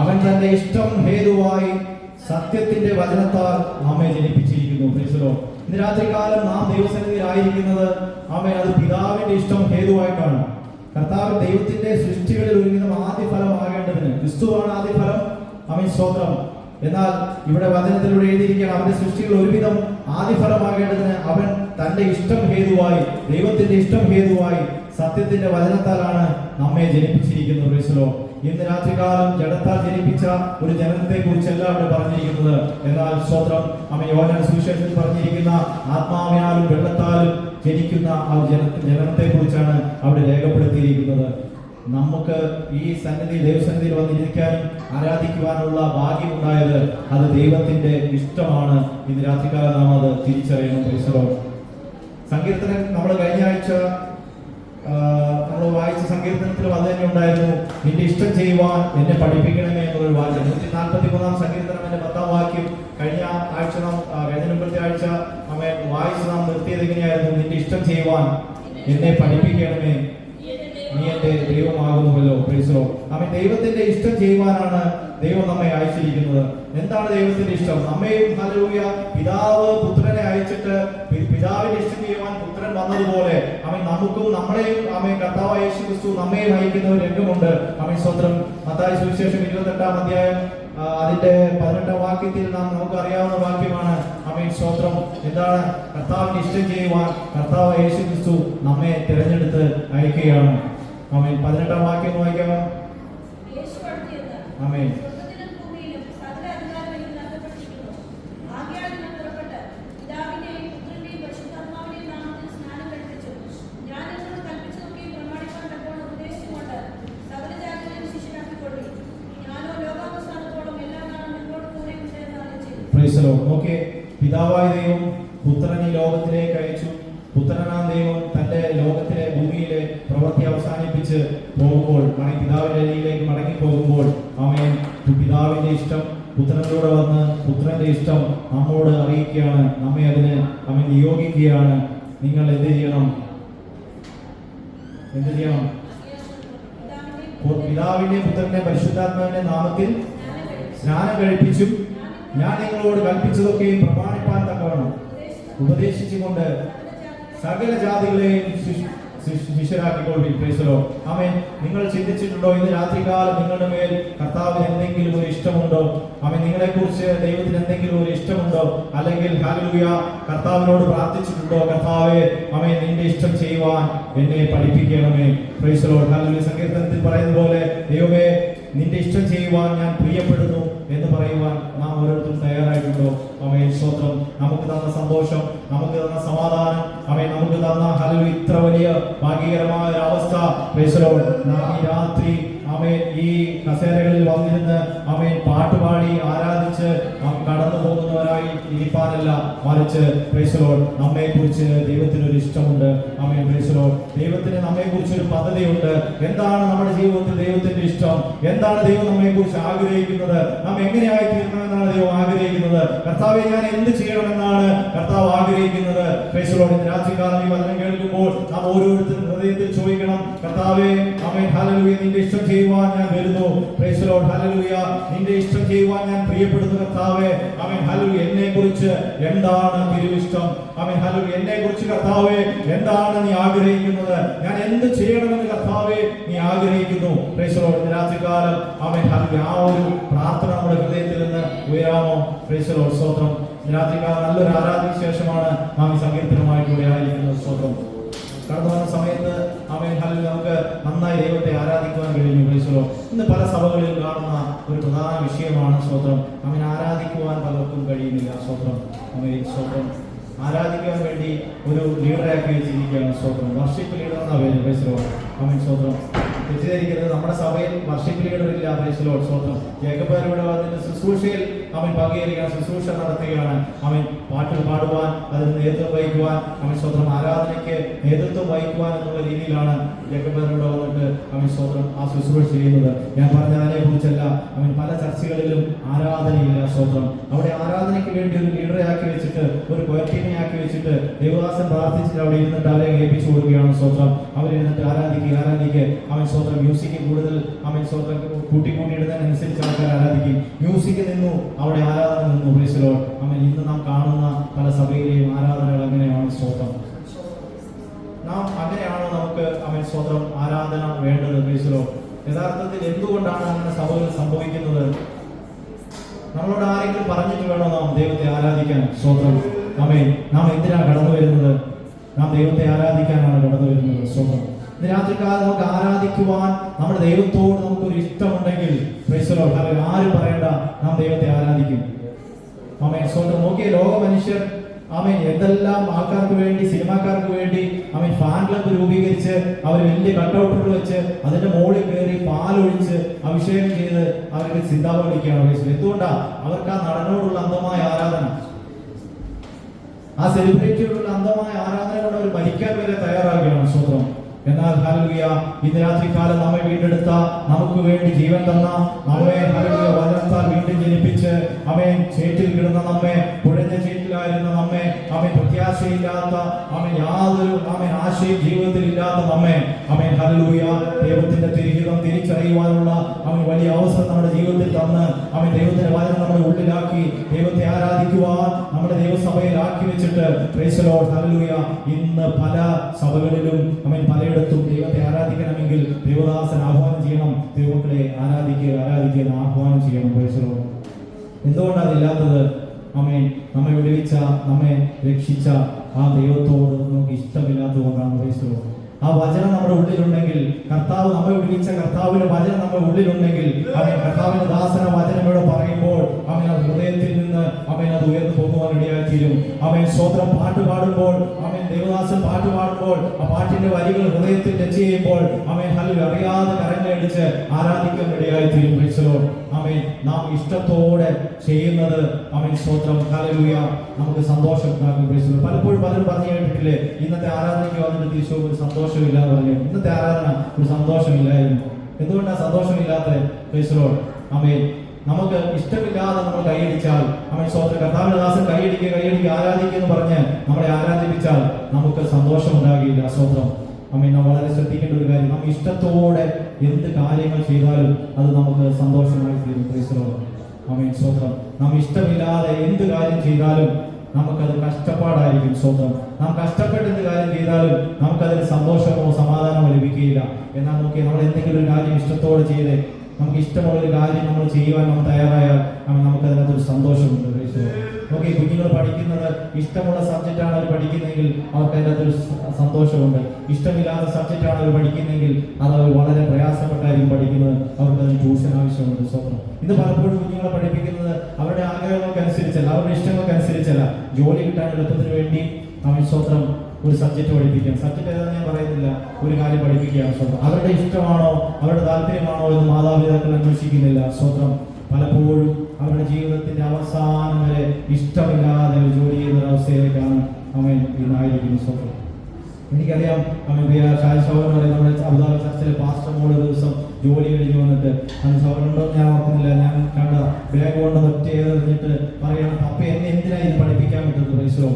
അവൻ തന്റെ ഇഷ്ടം ഹേതുവായി സത്യത്തിന്റെ വചനത്താൽ നമ്മെ ജനിപ്പിച്ചിരിക്കുന്നു. Price the Lord. ഇന്ന് രാത്രികാലം നാം ദൈവസന്നിധിയിലായിരിക്കുന്നത് ആമേൻ അത് പിതാവിന്റെ ഇഷ്ടം ഹേതുവായിട്ടാണ്. കർത്താവ് ദൈവത്തിന്റെ സൃഷ്ടികളിൽ ഒരുവിധം ആദ്യ ഫലമാകേണ്ടതിന്. ക്രിസ്തുവാണ് ആദ്യ ഫലം. ആമേൻ. സ്തോത്രം. എന്നാൽ ഇവിടെ വചനത്തിലൂടെ എഴുതിയിരിക്കുകയാണ് അവന്റെ സൃഷ്ടികൾ ഒരുവിധം ആദ്യ ഫലമാകേണ്ടതിന് അവൻ തന്റെ ഇഷ്ടം ഹേതുവായി, ദൈവത്തിന്റെ ഇഷ്ടം ഹേതുവായി സത്യത്തിന്റെ വചനത്താലാണ് നമ്മെ ജനിപ്പിച്ചിരിക്കുന്നത്. Price the Lord. ഇന്ന് രാത്രികാലം ജഡത്താൽ ജനിപ്പിച്ച ഒരു ജനനത്തെ കുറിച്ചല്ല അവിടെ പറഞ്ഞിരിക്കുന്നത്. എന്നാൽ സ്തോത്രം ആമേൻ യോഹന്നാൻ സുവിശേഷത്തിൽ പറഞ്ഞിരിക്കുന്ന ആത്മാവിനാലും വെള്ളത്താലും ജനിക്കുന്ന ആ ജനനത്തെ കുറിച്ചാണ് അവിടെ രേഖപ്പെടുത്തിയിരിക്കുന്നത്. നമുക്ക് ഈ ദൈവസന്നിധിയിൽ വന്നിരിക്കാനും ആരാധിക്കുവാനുള്ള ഭാഗ്യം ഉണ്ടായത് അത് ദൈവത്തിന്റെ ഇഷ്ടമാണ്. ഇന്ന് രാത്രികാലം നാം അത് തിരിച്ചറിയണം. Price the Lord. സങ്കീർത്തനം നമ്മൾ കഴിഞ്ഞ ആഴ്ച നമ്മൾ വായിച്ച സങ്കീർത്തനത്തിലും അത് തന്നെ ഉണ്ടായിരുന്നു. നിന്റെ ഇഷ്ടം ചെയ്യുവാൻ എന്നെ പഠിപ്പിക്കണമേ എന്നുള്ളൊരു വാക്യം. 143-ാം സങ്കീർത്തനം എന്റെ 10-ാം വാക്യം കഴിഞ്ഞ മുമ്പത്തെ ആഴ്ച നമ്മെ വായിച്ച് നാം നിർത്തിയത് എങ്ങനെയായിരുന്നു? നിന്റെ ഇഷ്ടം ചെയ്യുവാൻ എന്നെ പഠിപ്പിക്കണമേ, നീ എന്റെ ദൈവമാകുന്നുവല്ലോ. Price the Lord. അവൻ ദൈവത്തിന്റെ ഇഷ്ടം ചെയ്യുവാനാണ് ദൈവം നമ്മെ അയച്ചിരിക്കുന്നത്. എന്താണ് ദൈവത്തിന്റെ ഇഷ്ടം? നമ്മയും ഹല്ലേലൂയ പിതാവ് പുത്രനെ അയച്ചിട്ട് പിതാവിന്റെ ഇഷ്ടം ചെയ്യുവാൻ പുത്രൻ വന്നതുപോലെ അവൻ നമുക്കും നമ്മളെയും അവൻ കർത്താവായ യേശു ക്രിസ്തു നമ്മയും അയക്കുന്ന ഒരു രംഗമുണ്ട്. അവൻ സ്വന്തം മത്തായി സുവിശേഷം 28-ാം അധ്യായം അതിന്റെ 18-ാം വാക്യത്തിൽ നമുക്ക് അറിയാവുന്ന വാക്യമാണ്. ആമേൻ. സ്തോത്രം. എന്താണ്? കർത്താവിന്റെ ഇഷ്ടം ചെയ്യുവാൻ കർത്താവ് യേശു ക്രിസ്തു നമ്മെ തിരഞ്ഞെടുത്ത് അയക്കുകയാണ്. ആമേൻ. 18-ാം വാക്യം വായിക്കാമോ? ആമേൻ. Praise the Lord. നോക്കിയേ, പിതാവായ ദൈവം പുത്രനെ ലോകത്തിലേക്ക് അയച്ചു. പുത്രനാം ദൈവം തന്റെ ലോകത്തിലെ ഭൂമിയിലെ പ്രവൃത്തി അവസാനിപ്പിച്ച് പോകുമ്പോൾ, പിതാവിന്റെ അരിയിലേക്ക് മടങ്ങി പോകുമ്പോൾ ആമേൻ പിതാവിന്റെ ഇഷ്ടം പുത്രനിലൂടെ വന്ന് പുത്രന്റെ ഇഷ്ടം നമ്മോട് അറിയിക്കുകയാണ്. നമ്മെ അതിന് അവൻ നിയോഗിക്കുകയാണ്. നിങ്ങൾ എന്ത് ചെയ്യണം? പിതാവിന്റെ പുത്രന്റെ പരിശുദ്ധാത്മാവിന്റെ നാമത്തിൽ സ്നാനം കഴിപ്പിച്ചും ഞാൻ നിങ്ങളോട് കൽപ്പിച്ചതൊക്കെയും പ്രമാണിപ്പാൻ തക്കവണ്ണം ഉപദേശിച്ചുകൊണ്ട് സകല ജാതികളെയും ശിഷ്യരാക്കിക്കൊള്ളി. Praise the Lord. ആമേൻ. നിങ്ങൾ ചിന്തിച്ചിട്ടുണ്ടോ ഇന്ന് രാത്രികാലം നിങ്ങളുടെ മേൽ കർത്താവിന് എന്തെങ്കിലും ഒരു ഇഷ്ടമുണ്ടോ? ആമേൻ. നിങ്ങളെ കുറിച്ച് ദൈവത്തിന് എന്തെങ്കിലും ഒരു ഇഷ്ടമുണ്ടോ? അല്ലെങ്കിൽ ഹല്ലേലൂയ കർത്താവിനോട് പ്രാർത്ഥിച്ചിട്ടുണ്ടോ? കർത്താവേ, ആമേൻ, നിന്റെ ഇഷ്ടം ചെയ്യുവാൻ എന്നെ പഠിപ്പിക്കണമേ. Praise the Lord. ഹല്ലേലൂയ. സങ്കീർത്തനത്തിൽ പറയുന്ന പോലെ ദൈവമേ, നിന്റെ ഇഷ്ടം ചെയ്യുവാൻ ഞാൻ പ്രിയപ്പെടുന്നു എന്ന് പറയുവാൻ നാം ഓരോരുത്തരും തയ്യാറായിട്ടുണ്ടോ? ആമേൻ. സ്തോത്രം. നമുക്ക് തന്ന സന്തോഷം, നമുക്ക് തന്ന സമാധാനം, ആമേൻ, നമുക്ക് തന്ന ഹല്ലേലൂയ ഇത്ര വലിയ ഭാഗ്യകരമായ ഒരു അവസ്ഥ, പ്രൈസ് ദി ലോർഡ്, നാം ഈ രാത്രി ആമേൻ ഈ കസേരകളിൽ വന്നിരുന്ന് ആമേൻ പാട്ടുപാടി ആരാധിച്ച് കടന്നു പോകുന്നവരായി ഇരിപ്പാനല്ല, മറിച്ച് പ്രൈസ് ദി ലോർഡ് നമ്മെ കുറിച്ച് ദൈവത്തിന് ഒരു ഇഷ്ടമുണ്ട്. ആമേൻ. Praise the Lord. ദൈവത്തിന് നമ്മെ കുറിച്ച് ഒരു പദ്ധതിയുണ്ട്. എന്താണ് നമ്മുടെ ജീവിതത്തിൽ ദൈവത്തിന്റെ ഇഷ്ടം? എന്താണ് ദൈവം നമ്മെ കുറിച്ച് ആഗ്രഹിക്കുന്നത്? നാം എങ്ങനെയായി തീരണമെന്നാണ് ദൈവം ആഗ്രഹിക്കുന്നത്? കർത്താവെ, ഞാൻ എന്ത് ചെയ്യണമെന്നാണ് കർത്താവ് ആഗ്രഹിക്കുന്നത്? Price the Lord. രാത്രികാലം ഈ വചനം കേൾക്കുമ്പോൾ നാം ഓരോരുത്തരും ഹൃദയത്തിൽ ചോദിക്കണം, കർത്താവെ, ആമേൻ, ഹല്ലേലൂയ, നിന്റെ ഇഷ്ടം ചെയ്യുവാൻ ഞാൻ വരുന്നു. Price the Lord. ഹല്ലേലൂയ, നിന്റെ ഇഷ്ടം ചെയ്യുവാൻ ഞാൻ പ്രിയപ്പെടുന്നു കർത്താവേ. ആമേൻ. ഹല്ലേലൂയ, എന്നെ കുറിച്ച് എന്താണ് തിരുവിഷ്ടം? ആമേൻ. ഹല്ലേലൂയ, എന്നെ കുറിച്ച് കർത്താവേ എന്താണ് നീ ആഗ്രഹിക്കുന്നത്? ഞാൻ എന്ത് ചെയ്യണമെന്ന് കർത്താവേ നീ ആഗ്രഹിക്കുന്നു? Praise the Lord. രാത്രികാലം ആമേൻ, ഹല്ലേലൂയ, ആ ഒരു പ്രാർത്ഥന നമ്മുടെ ഹൃദയത്തിൽ നിന്ന് ഉയരാമോ? Price the Lord. സ്തോത്രം. രാത്രികാലം നല്ലൊരു ആരാധനയ്ക്ക് ശേഷമാണ് നാം ഈ സങ്കീർത്തനമായിട്ട് ഇവിടെ ആയിരിക്കുന്നത്. സ്തോത്രം. കടന്നു വന്ന സമയത്ത് ആമേൻ, ഹല്ലേലൂയ, നമുക്ക് നന്നായി ദൈവത്തെ ആരാധിക്കുവാൻ കഴിഞ്ഞു. Price the Lord. ഇന്ന് പല സഭകളിൽ കാണുന്ന ഒരു പ്രധാന വിഷയമാണ് സ്തോത്രം. ആമേൻ, ആരാധിക്കുവാൻ പലർക്കും കഴിയുന്നില്ല. സ്തോത്രം. ആമേൻ. സ്തോത്രം. ആരാധിക്കാൻ വേണ്ടി ഒരു ലീഡറാക്കി വെച്ചിരിക്കുകയാണ്. സ്തോത്രം. വർഷിപ്പ് ലീഡർ എന്നാ പേര്. Praise the Lord. ആമേൻ. സ്തോത്രം. തെറ്റിദ്ധരിക്കരുത്, നമ്മുടെ സഭയിൽ വർഷിപ്പ് ലീഡർ ഇല്ല. Praise the Lord. സ്തോത്രം. ജേക്കബ് ഇവിടെ വന്നിട്ട് ശുശ്രൂഷയിൽ അവൻ പങ്കുചേരുകയാണ്, ശുശ്രൂഷ നടത്തുകയാണ്. അവൻ പാട്ടുകൾ പാടുവാൻ, അതിന് നേതൃത്വം വഹിക്കുവാൻ, അവൻ സ്വന്തം ആരാധനയ്ക്ക് നേതൃത്വം വഹിക്കുവാൻ എന്നുള്ള രീതിയിലാണ് ജേക്കബ് ഇവിടെ വന്നിട്ട് അവൻ സ്വന്തം ആ ശുശ്രൂഷ ചെയ്യുന്നത്. ഞാൻ പറഞ്ഞതിനെ കുറിച്ചല്ല. അവൻ പല ചർച്ചകളിലും ആരാധനയില്ല. സ്വന്തം അവിടെ ആരാധനയ്ക്ക് വേണ്ടി ഒരു ലീഡറെ ആക്കി വെച്ചിട്ട്, ഒരു കൊയർട്ടീനെ ആക്കി വെച്ചിട്ട് ദേവദാസൻ പ്രാർത്ഥിച്ചിട്ട് അവിടെ ഇരുന്നിട്ട് അവരെ ഏൽപ്പിച്ചു കൊടുക്കുകയാണ്. സ്വന്തം അവരിരുന്നിട്ട് ആരാധിക്കുക. അവൻ സ്വന്തം മ്യൂസിക് കൂടുതൽ അവൻ സ്വന്തം കൂട്ടിക്കൂട്ടിയിടുന്നതിനനുസരിച്ച് ആൾക്കാർ ആരാധിക്കും. മ്യൂസിക് നിന്നു, അവിടെ ആരാധന നിന്നു. Praise the Lord. ആമേൻ. ഇന്ന് നാം കാണുന്ന പല സഭയിലെയും ആരാധനകൾ അങ്ങനെയാണ്. സ്തോത്രം. നാം അങ്ങനെയാണോ നമുക്ക് അവൻ സ്വന്തം ആരാധന വേണ്ടത്? Price the Lord. യഥാർത്ഥത്തിൽ എന്തുകൊണ്ടാണ് അങ്ങനെ സഭകൾ സംഭവിക്കുന്നത്? നമ്മളോട് ആരെങ്കിലും പറഞ്ഞിട്ട് വേണോ നാം ദൈവത്തെ ആരാധിക്കാൻ? സ്തോത്രം. ആമേൻ. നാം എന്തിനാണ് കടന്നു വരുന്നത്? നാം ദൈവത്തെ ആരാധിക്കാനാണ് കടന്നു വരുന്നത്. സ്തോത്രം. ഇന്ന് രാത്രികാലം നമുക്ക് ആരാധിക്കുവാൻ നമ്മുടെ ദൈവത്തോട് നമുക്കൊരു ഇഷ്ടമുണ്ടെങ്കിൽ പ്രൈസ് ദി ലോർഡ്, ആരും പറയണ്ട, നാം ദൈവത്തെ ആരാധിക്കും. ആമേൻ. സ്വന്തം നോക്കിയ ലോക മനുഷ്യർ ആമേൻ എന്തെല്ലാം ആൾക്കാർക്ക് വേണ്ടി, സിനിമാക്കാർക്ക് വേണ്ടി ആമേൻ ഫാൻ ക്ലബ് രൂപീകരിച്ച് അവർ വലിയ കട്ടൗട്ടുകൾ വെച്ച് അതിന്റെ മുകളിൽ കയറി പാലൊഴിച്ച് അഭിഷേകം ചെയ്ത് അവർക്ക് സിന്താപ വിളിക്കുകയാണ്. എന്തുകൊണ്ടാ? അവർക്ക് ആ നടനോടുള്ള അന്ധമായ ആരാധന, ആ സെലിബ്രിറ്റിയോടുള്ള അന്ധമായ ആരാധന കൊണ്ട് അവർ മരിക്കാൻ വരെ തയ്യാറാകുകയാണ്. സ്വന്തം. എന്നാൽ ഹല്ലേലൂയ, ഇന്ന് രാത്രികാലം നമ്മെ വീണ്ടെടുത്ത, നമുക്ക് വേണ്ടി ജീവൻ തന്ന, നമ്മെ ഹല്ലേലൂയ വചനത്താൽ വീണ്ടും ജനിപ്പിച്ച് ആമേൻ ചേറ്റിൽ കിടന്ന നമ്മെ, കുഴഞ്ഞ ചേറ്റിലായിരുന്ന നമ്മെ, ആമേൻ പ്രത്യാശയില്ലാത്ത, ആമേൻ യാതൊരു ആമേൻ ആശയും ജീവിതത്തിൽ ഇല്ലാത്ത നമ്മെ, ആമേൻ ഹല്ലേലൂയ ദൈവത്തിന്റെ തിരുഹിതം തിരിച്ചറിയുവാനുള്ള ആമേൻ വലിയ അവസരം നമ്മുടെ ജീവിതത്തിൽ തന്ന്, ആമേൻ ദൈവത്തിന്റെ വചനം നമ്മുടെ ഉള്ളിലാക്കി ദൈവത്തെ ആരാധിക്കുവാൻ നമ്മുടെ ദൈവസഭയിൽ ആക്കി വെച്ചിട്ട് പ്രൈസ് ദി ലോർഡ്. ഹല്ലേലൂയ. ഇന്ന് പല സഭകളിലും ആമേൻ പലയിടത്തും ദൈവത്തെ ആരാധിക്കണമെങ്കിൽ ദൈവദാസൻ ആഹ്വാനം ചെയ്യണം, ദൈവങ്ങളെ ആരാധിക്കുക ആഹ്വാനം ചെയ്യണം. Price the Lord. എന്തുകൊണ്ടാണ് അതില്ലാത്തത്? ആമേൻ. നമ്മെ വിടുവിച്ച, നമ്മെ രക്ഷിച്ച ആ ദൈവത്തോട് നമുക്ക് ഇഷ്ടമില്ലാത്തതുകൊണ്ടാണ്. Price the Lord. ആ വചനം നമ്മുടെ ഉള്ളിലുണ്ടെങ്കിൽ, കർത്താവ് നമ്മെ വിളിച്ച കർത്താവിന്റെ വചനം നമ്മുടെ ഉള്ളിലുണ്ടെങ്കിൽ, ആമേൻ കർത്താവിന്റെ ദാസന വചനം ഇവിടെ പറയുമ്പോൾ ആമേൻ അത് ഹൃദയത്തിൽ നിന്ന് ആമേൻ അത് ഉയർന്നു പോകുവാൻ ഇടയായിത്തീരും. ആമേൻ സ്വന്തം പാട്ട് പാടുമ്പോൾ, ആമേൻ ദേവദാസൻ പാട്ട് പാടുമ്പോൾ ആ പാട്ടിന്റെ വരികൾ ഹൃദയത്തിൽ ടച്ച് ചെയ്യുമ്പോൾ ആമേൻ ഹല്ലേലൂയ അറിയാതെ കരങ്ങളടിച്ച് ആരാധിക്കാൻ ഇടയായിത്തീരും. Praise the Lord. ആമേൻ. നാം ഇഷ്ടത്തോടെ ചെയ്യുന്നത് ആമേൻ സ്തോത്രം ഹല്ലേലൂയ നമുക്ക് സന്തോഷം ഉണ്ടാക്കും. Praise the Lord. പലപ്പോഴും പലരും പറഞ്ഞു കേട്ടിട്ടില്ലേ, ഇന്നത്തെ ആരാധനയ്ക്ക് വന്നിട്ട് ഈശോ ഒരു സന്തോഷമില്ല എന്ന് പറഞ്ഞു. ഇന്നത്തെ ആരാധന ഒരു സന്തോഷമില്ലായിരുന്നു. എന്തുകൊണ്ടാണ് സന്തോഷമില്ലാത്തത്? Praise the Lord. ആമേൻ. നമുക്ക് ഇഷ്ടമില്ലാതെ നമ്മൾ കൈയടിച്ചാൽ, ആമേൻ സ്തോത്രം, കർത്താവിന്റെ ദാസൻ കൈയടിക്കുക ആരാധിക്കുക എന്ന് പറഞ്ഞ് നമ്മളെ ആരാധിപ്പിച്ചാൽ നമുക്ക് സന്തോഷം ഉണ്ടാകില്ല. സ്തോത്രം. ആമേൻ. നാം വളരെ ശ്രദ്ധിക്കേണ്ട ഒരു കാര്യം, നാം ഇഷ്ടത്തോടെ എന്ത് കാര്യങ്ങൾ ചെയ്താലും അത് നമുക്ക് സന്തോഷമായി തീരും. Price the Lord. ആമേൻ സ്തോത്രം. നാം ഇഷ്ടമില്ലാതെ എന്ത് കാര്യം ചെയ്താലും നമുക്കത് കഷ്ടപ്പാടായിരിക്കും. സ്വന്തം നാം കഷ്ടപ്പെട്ട് എന്ത് കാര്യം ചെയ്താലും നമുക്കതിൽ സന്തോഷമോ സമാധാനമോ ലഭിക്കുകയില്ല. എന്നാൽ നോക്കി നമ്മൾ എന്തെങ്കിലും ഒരു കാര്യം ഇഷ്ടത്തോടെ ചെയ്ത് നമുക്ക് ഇഷ്ടമുള്ള ഒരു കാര്യം നമ്മൾ ചെയ്യുവാൻ നമ്മൾ തയ്യാറായാൽ നമുക്കതിനകത്തൊരു സന്തോഷമുണ്ട്. നോക്കി കുഞ്ഞുങ്ങൾ പഠിക്കുന്നത് ഇഷ്ടമുള്ള സബ്ജക്റ്റാണ് അവർ പഠിക്കുന്നതെങ്കിൽ അവർക്ക് അതിനകത്തൊരു സന്തോഷമുണ്ട്. ഇഷ്ടമില്ലാത്ത സബ്ജക്റ്റാണ് അവർ പഠിക്കുന്നതെങ്കിൽ അത് അവർ വളരെ പ്രയാസപ്പെട്ടായിരിക്കും പഠിക്കുന്നത്. അവർക്ക് അതിന് ട്യൂഷൻ ആവശ്യമുണ്ട്. സ്വന്തം ഇത് പലപ്പോഴും കുഞ്ഞുങ്ങളെ പഠിപ്പിക്കുന്നത് അവരുടെ ആഗ്രഹങ്ങൾക്കനുസരിച്ചല്ല, അവരുടെ ഇഷ്ടങ്ങൾക്കനുസരിച്ചല്ല. ജോലി കിട്ടാൻ എളുപ്പത്തിന് വേണ്ടി സ്വന്തം ഒരു സബ്ജക്റ്റ് പഠിപ്പിക്കാം. സബ്ജക്റ്റ് ഏതാണെന്ന് ഞാൻ പറയുന്നില്ല, ഒരു കാര്യം പഠിപ്പിക്കുകയാണ്. സ്വന്തം അവരുടെ ഇഷ്ടമാണോ അവരുടെ താല്പര്യമാണോ എന്ന് മാതാപിതാക്കൾ അന്വേഷിക്കുന്നില്ല. സ്വന്തം പലപ്പോഴും അവരുടെ ജീവിതത്തിന്റെ അവസാനം വരെ ഇഷ്ടമില്ലാതെ ഒരു ജോലി ചെയ്യുന്ന ഒരവസ്ഥയിലേക്കാണ് ഇന്നായിരിക്കുന്നു. സ്വന്തം എനിക്കറിയാം ഷാജി സഹോദരൻ പറയും, നമ്മുടെ അബുദാബി ചർച്ചിലെ പാസ്റ്റർ മോൾ ഒരു ദിവസം ജോലി കഴിഞ്ഞ് വന്നിട്ട് അത് സഹോദരനുണ്ടോ ഞാൻ ഓർക്കുന്നില്ല, ഞാൻ കണ്ട ബാഗ് കൊണ്ട് ഒറ്റ എറിഞ്ഞിട്ട് പറയണം, പപ്പ എന്നെ എന്തിനാ ഇത് പഠിപ്പിക്കാൻ പറ്റുന്നത്? പ്രൈസോ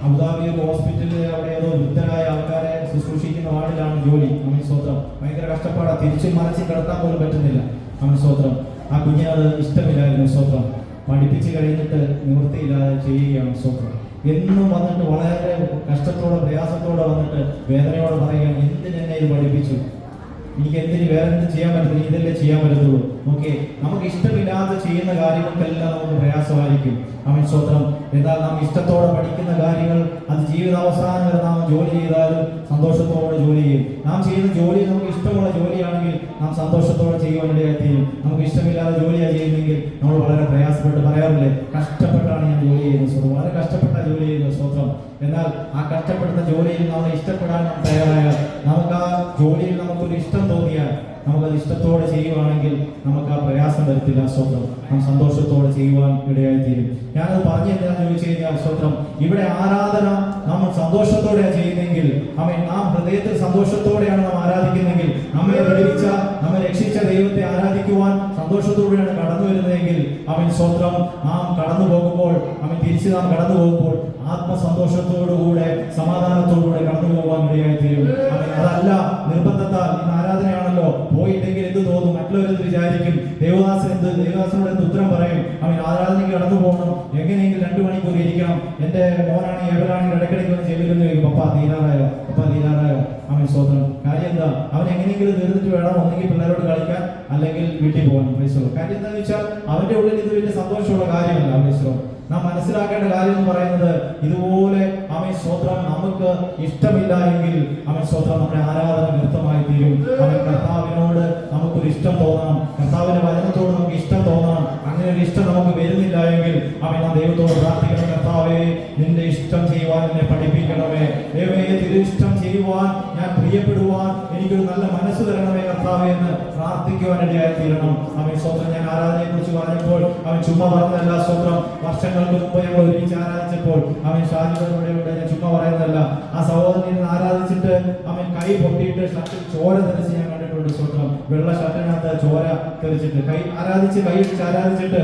അബുദാബി ഹോസ്പിറ്റലിൽ അവിടെ ഏതോ വൃദ്ധരായ ആൾക്കാരെ ശുശ്രൂഷിക്കുന്ന വാർഡിലാണ് ജോലി. സ്വത്രം ഭയങ്കര കഷ്ടപ്പാടാ, തിരിച്ചും മറിച്ചും കിടത്താൻ പോലും പറ്റുന്നില്ല. സ്വത്രം ആ കുഞ്ഞിനത് ഇഷ്ടമില്ലായിരുന്നു. സ്വത്രം പഠിപ്പിച്ച് കഴിഞ്ഞിട്ട് നിവൃത്തിയില്ലാതെ ചെയ്യുകയാണ്. സ്വത്രം എന്നും വന്നിട്ട് വളരെ കഷ്ടത്തോടെ പ്രയാസത്തോടെ വന്നിട്ട് വേദനയോടെ പറയുകയാണ്, എന്തിനെന്നെ ഇത് പഠിപ്പിച്ചു, എനിക്ക് എന്തിന് വേറെ എന്ത് ചെയ്യാൻ പറ്റുന്നില്ല, ഇതല്ലേ ചെയ്യാൻ പറ്റത്തുള്ളൂ. ഓക്കെ, നമുക്ക് ഇഷ്ടമില്ലാതെ ചെയ്യുന്ന കാര്യങ്ങൾക്കെല്ലാം നമുക്ക് പ്രയാസമായിരിക്കും. സ്വത്രം എന്നാൽ നാം ഇഷ്ടത്തോടെ പഠിക്കുന്ന കാര്യങ്ങൾ അത് ജീവിതാവസാനം വരെ നാം ജോലി ചെയ്താലും സന്തോഷത്തോടെ ജോലി ചെയ്യും. നാം ചെയ്യുന്ന ജോലി നമുക്ക് ഇഷ്ടമുള്ള ജോലിയാണെങ്കിൽ നാം സന്തോഷത്തോടെ ചെയ്യുവാനിടയായി തീരും. നമുക്ക് ഇഷ്ടമില്ലാതെ ജോലിയാണ് ചെയ്യുന്നെങ്കിൽ നമ്മൾ വളരെ പ്രയാസപ്പെട്ട് പറയാറില്ലേ, കഷ്ടപ്പെട്ടാണ് ഞാൻ ജോലി ചെയ്യുന്നത്. സ്വന്തം വളരെ കഷ്ടപ്പെട്ട ജോലി ചെയ്യുന്നത്. സ്വന്തം എന്നാൽ ആ കഷ്ടപ്പെടുന്ന ജോലിയിൽ നമ്മൾ ഇഷ്ടപ്പെടാൻ നാം തയ്യാറായാൽ, നമുക്ക് ആ ജോലിയിൽ നമുക്കൊരു ഇഷ്ടം തോന്നിയാൽ നമുക്കത് ഇഷ്ടത്തോടെ ചെയ്യുവാണെങ്കിൽ നമുക്ക് ആ പ്രയാസം വരത്തില്ല. സ്വന്തം നാം സന്തോഷത്തോടെ ചെയ്യുവാൻ ഇടയായിത്തീരും. ഞാനത് പറഞ്ഞു എന്താണെന്ന് ചോദിച്ചു കഴിഞ്ഞാൽ, സ്വന്തം ഇവിടെ ആരാധന നമ്മൾ സന്തോഷത്തോടെയാണ് ചെയ്യുന്നെങ്കിൽ, നാം ഹൃദയത്തിൽ സന്തോഷത്തോടെയാണ് നാം ആരാധിക്കുന്നെങ്കിൽ, നമ്മെ വിടുവിച്ച നമ്മെ രക്ഷിച്ച ദൈവത്തെ ആരാധിക്കുവാൻ സന്തോഷത്തോടെയാണ് കടന്നു വരുന്നതെങ്കിൽ സ്വന്തം നാം കടന്നു പോകുമ്പോൾ തിരിച്ച് നാം കടന്നു പോകുമ്പോൾ ആത്മസന്തോഷത്തോടുകൂടെ സമാധാനത്തോടുകൂടെ കടന്നു പോകാൻ ഇടയായിത്തീരും. അതല്ല നിർബന്ധത്താൽ ഇന്ന് ആരാധനയാണല്ലോ, പോയിട്ടെങ്കിൽ എന്ത് തോന്നും, മറ്റുള്ളവരെന്ത് വിചാരിക്കും, ദേവദാസനോട് എന്ത് ഉത്തരം പറയും, ആരാധനയ്ക്ക് കടന്നു പോകണം, എങ്ങനെയെങ്കിലും 2 മണിക്കൂർ ഇരിക്കണം, എന്റെ മോനാണെങ്കിൽ എവരാണെങ്കിൽ ഇടയ്ക്കിടയ്ക്ക് ഒന്ന് ചെല്ലുമെന്ന് ചോദിക്കും, പപ്പ തീരാറായോ. സ്വന്തം കാര്യം എന്താ, അവൻ എങ്ങനെയെങ്കിലും തീർന്നിട്ട് വേണം ഒന്നെങ്കിൽ പിള്ളേരോട് കളിക്കാൻ അല്ലെങ്കിൽ വീട്ടിൽ പോകാൻ. കാര്യം എന്താണെന്ന് വെച്ചാൽ അവന്റെ ഉള്ളിൽ ഇത് വലിയ സന്തോഷമുള്ള കാര്യമല്ല. നാം മനസ്സിലാക്കേണ്ട കാര്യം എന്ന് പറയുന്നത്, ഇതുപോലെ സ്വത്രം നമുക്ക് ഇഷ്ടമില്ല എങ്കിൽ സ്വത്രം നമ്മുടെ ആരാധന വ്യർത്ഥമായി തീരും. കർത്താവിനോട് നമുക്കൊരു ഇഷ്ടം തോന്നണം, കർത്താവിന്റെ വചനത്തോട് നമുക്ക് ഇഷ്ടം തോന്നണം. അങ്ങനെ ഒരു ഇഷ്ടം നമുക്ക് വരുന്നില്ല എങ്കിൽ നാം ദൈവത്തോട് പ്രാർത്ഥിക്കണം, കർത്താവേ നിന്റെ ഇഷ്ടം ചെയ്യുവാൻ എന്നെ പഠിപ്പിക്കണമേ, ദൈവമേ തിരുഇഷ്ടം ചെയ്യുവാൻ ഞാൻ പ്രിയപ്പെടുവാൻ എനിക്കൊരു നല്ല മനസ്സ് തരണമേ കർത്താവേ എന്ന് പ്രാർത്ഥിക്കുവാൻ ഇടയായി തീരണം. സ്വത്രം ഞാൻ ആരാധനയെ കുറിച്ച് പറഞ്ഞപ്പോൾ ചുമ്മാ പറഞ്ഞതല്ല. സ്വത്രം വർഷങ്ങൾക്ക് മുമ്പ് ഞങ്ങൾ ഒരുമിച്ച് ആരാധിച്ചപ്പോൾ ഷാജിയുടെ ഞാൻ ചുമ്മാ പറയുന്നതല്ല. ആ സഹോദരൻ ആരാധിച്ചിട്ട് കൈ പൊട്ടിയിട്ട് ഷർട്ടിൽ ചോര തെറിച്ച് ഞാൻ കണ്ടിട്ടുണ്ട്. സ്വത്രം വെള്ള ഷർട്ടിനകത്ത് ചോര തെറിച്ചിട്ട് കൈ ഇടിച്ച് ആരാധിച്ചിട്ട്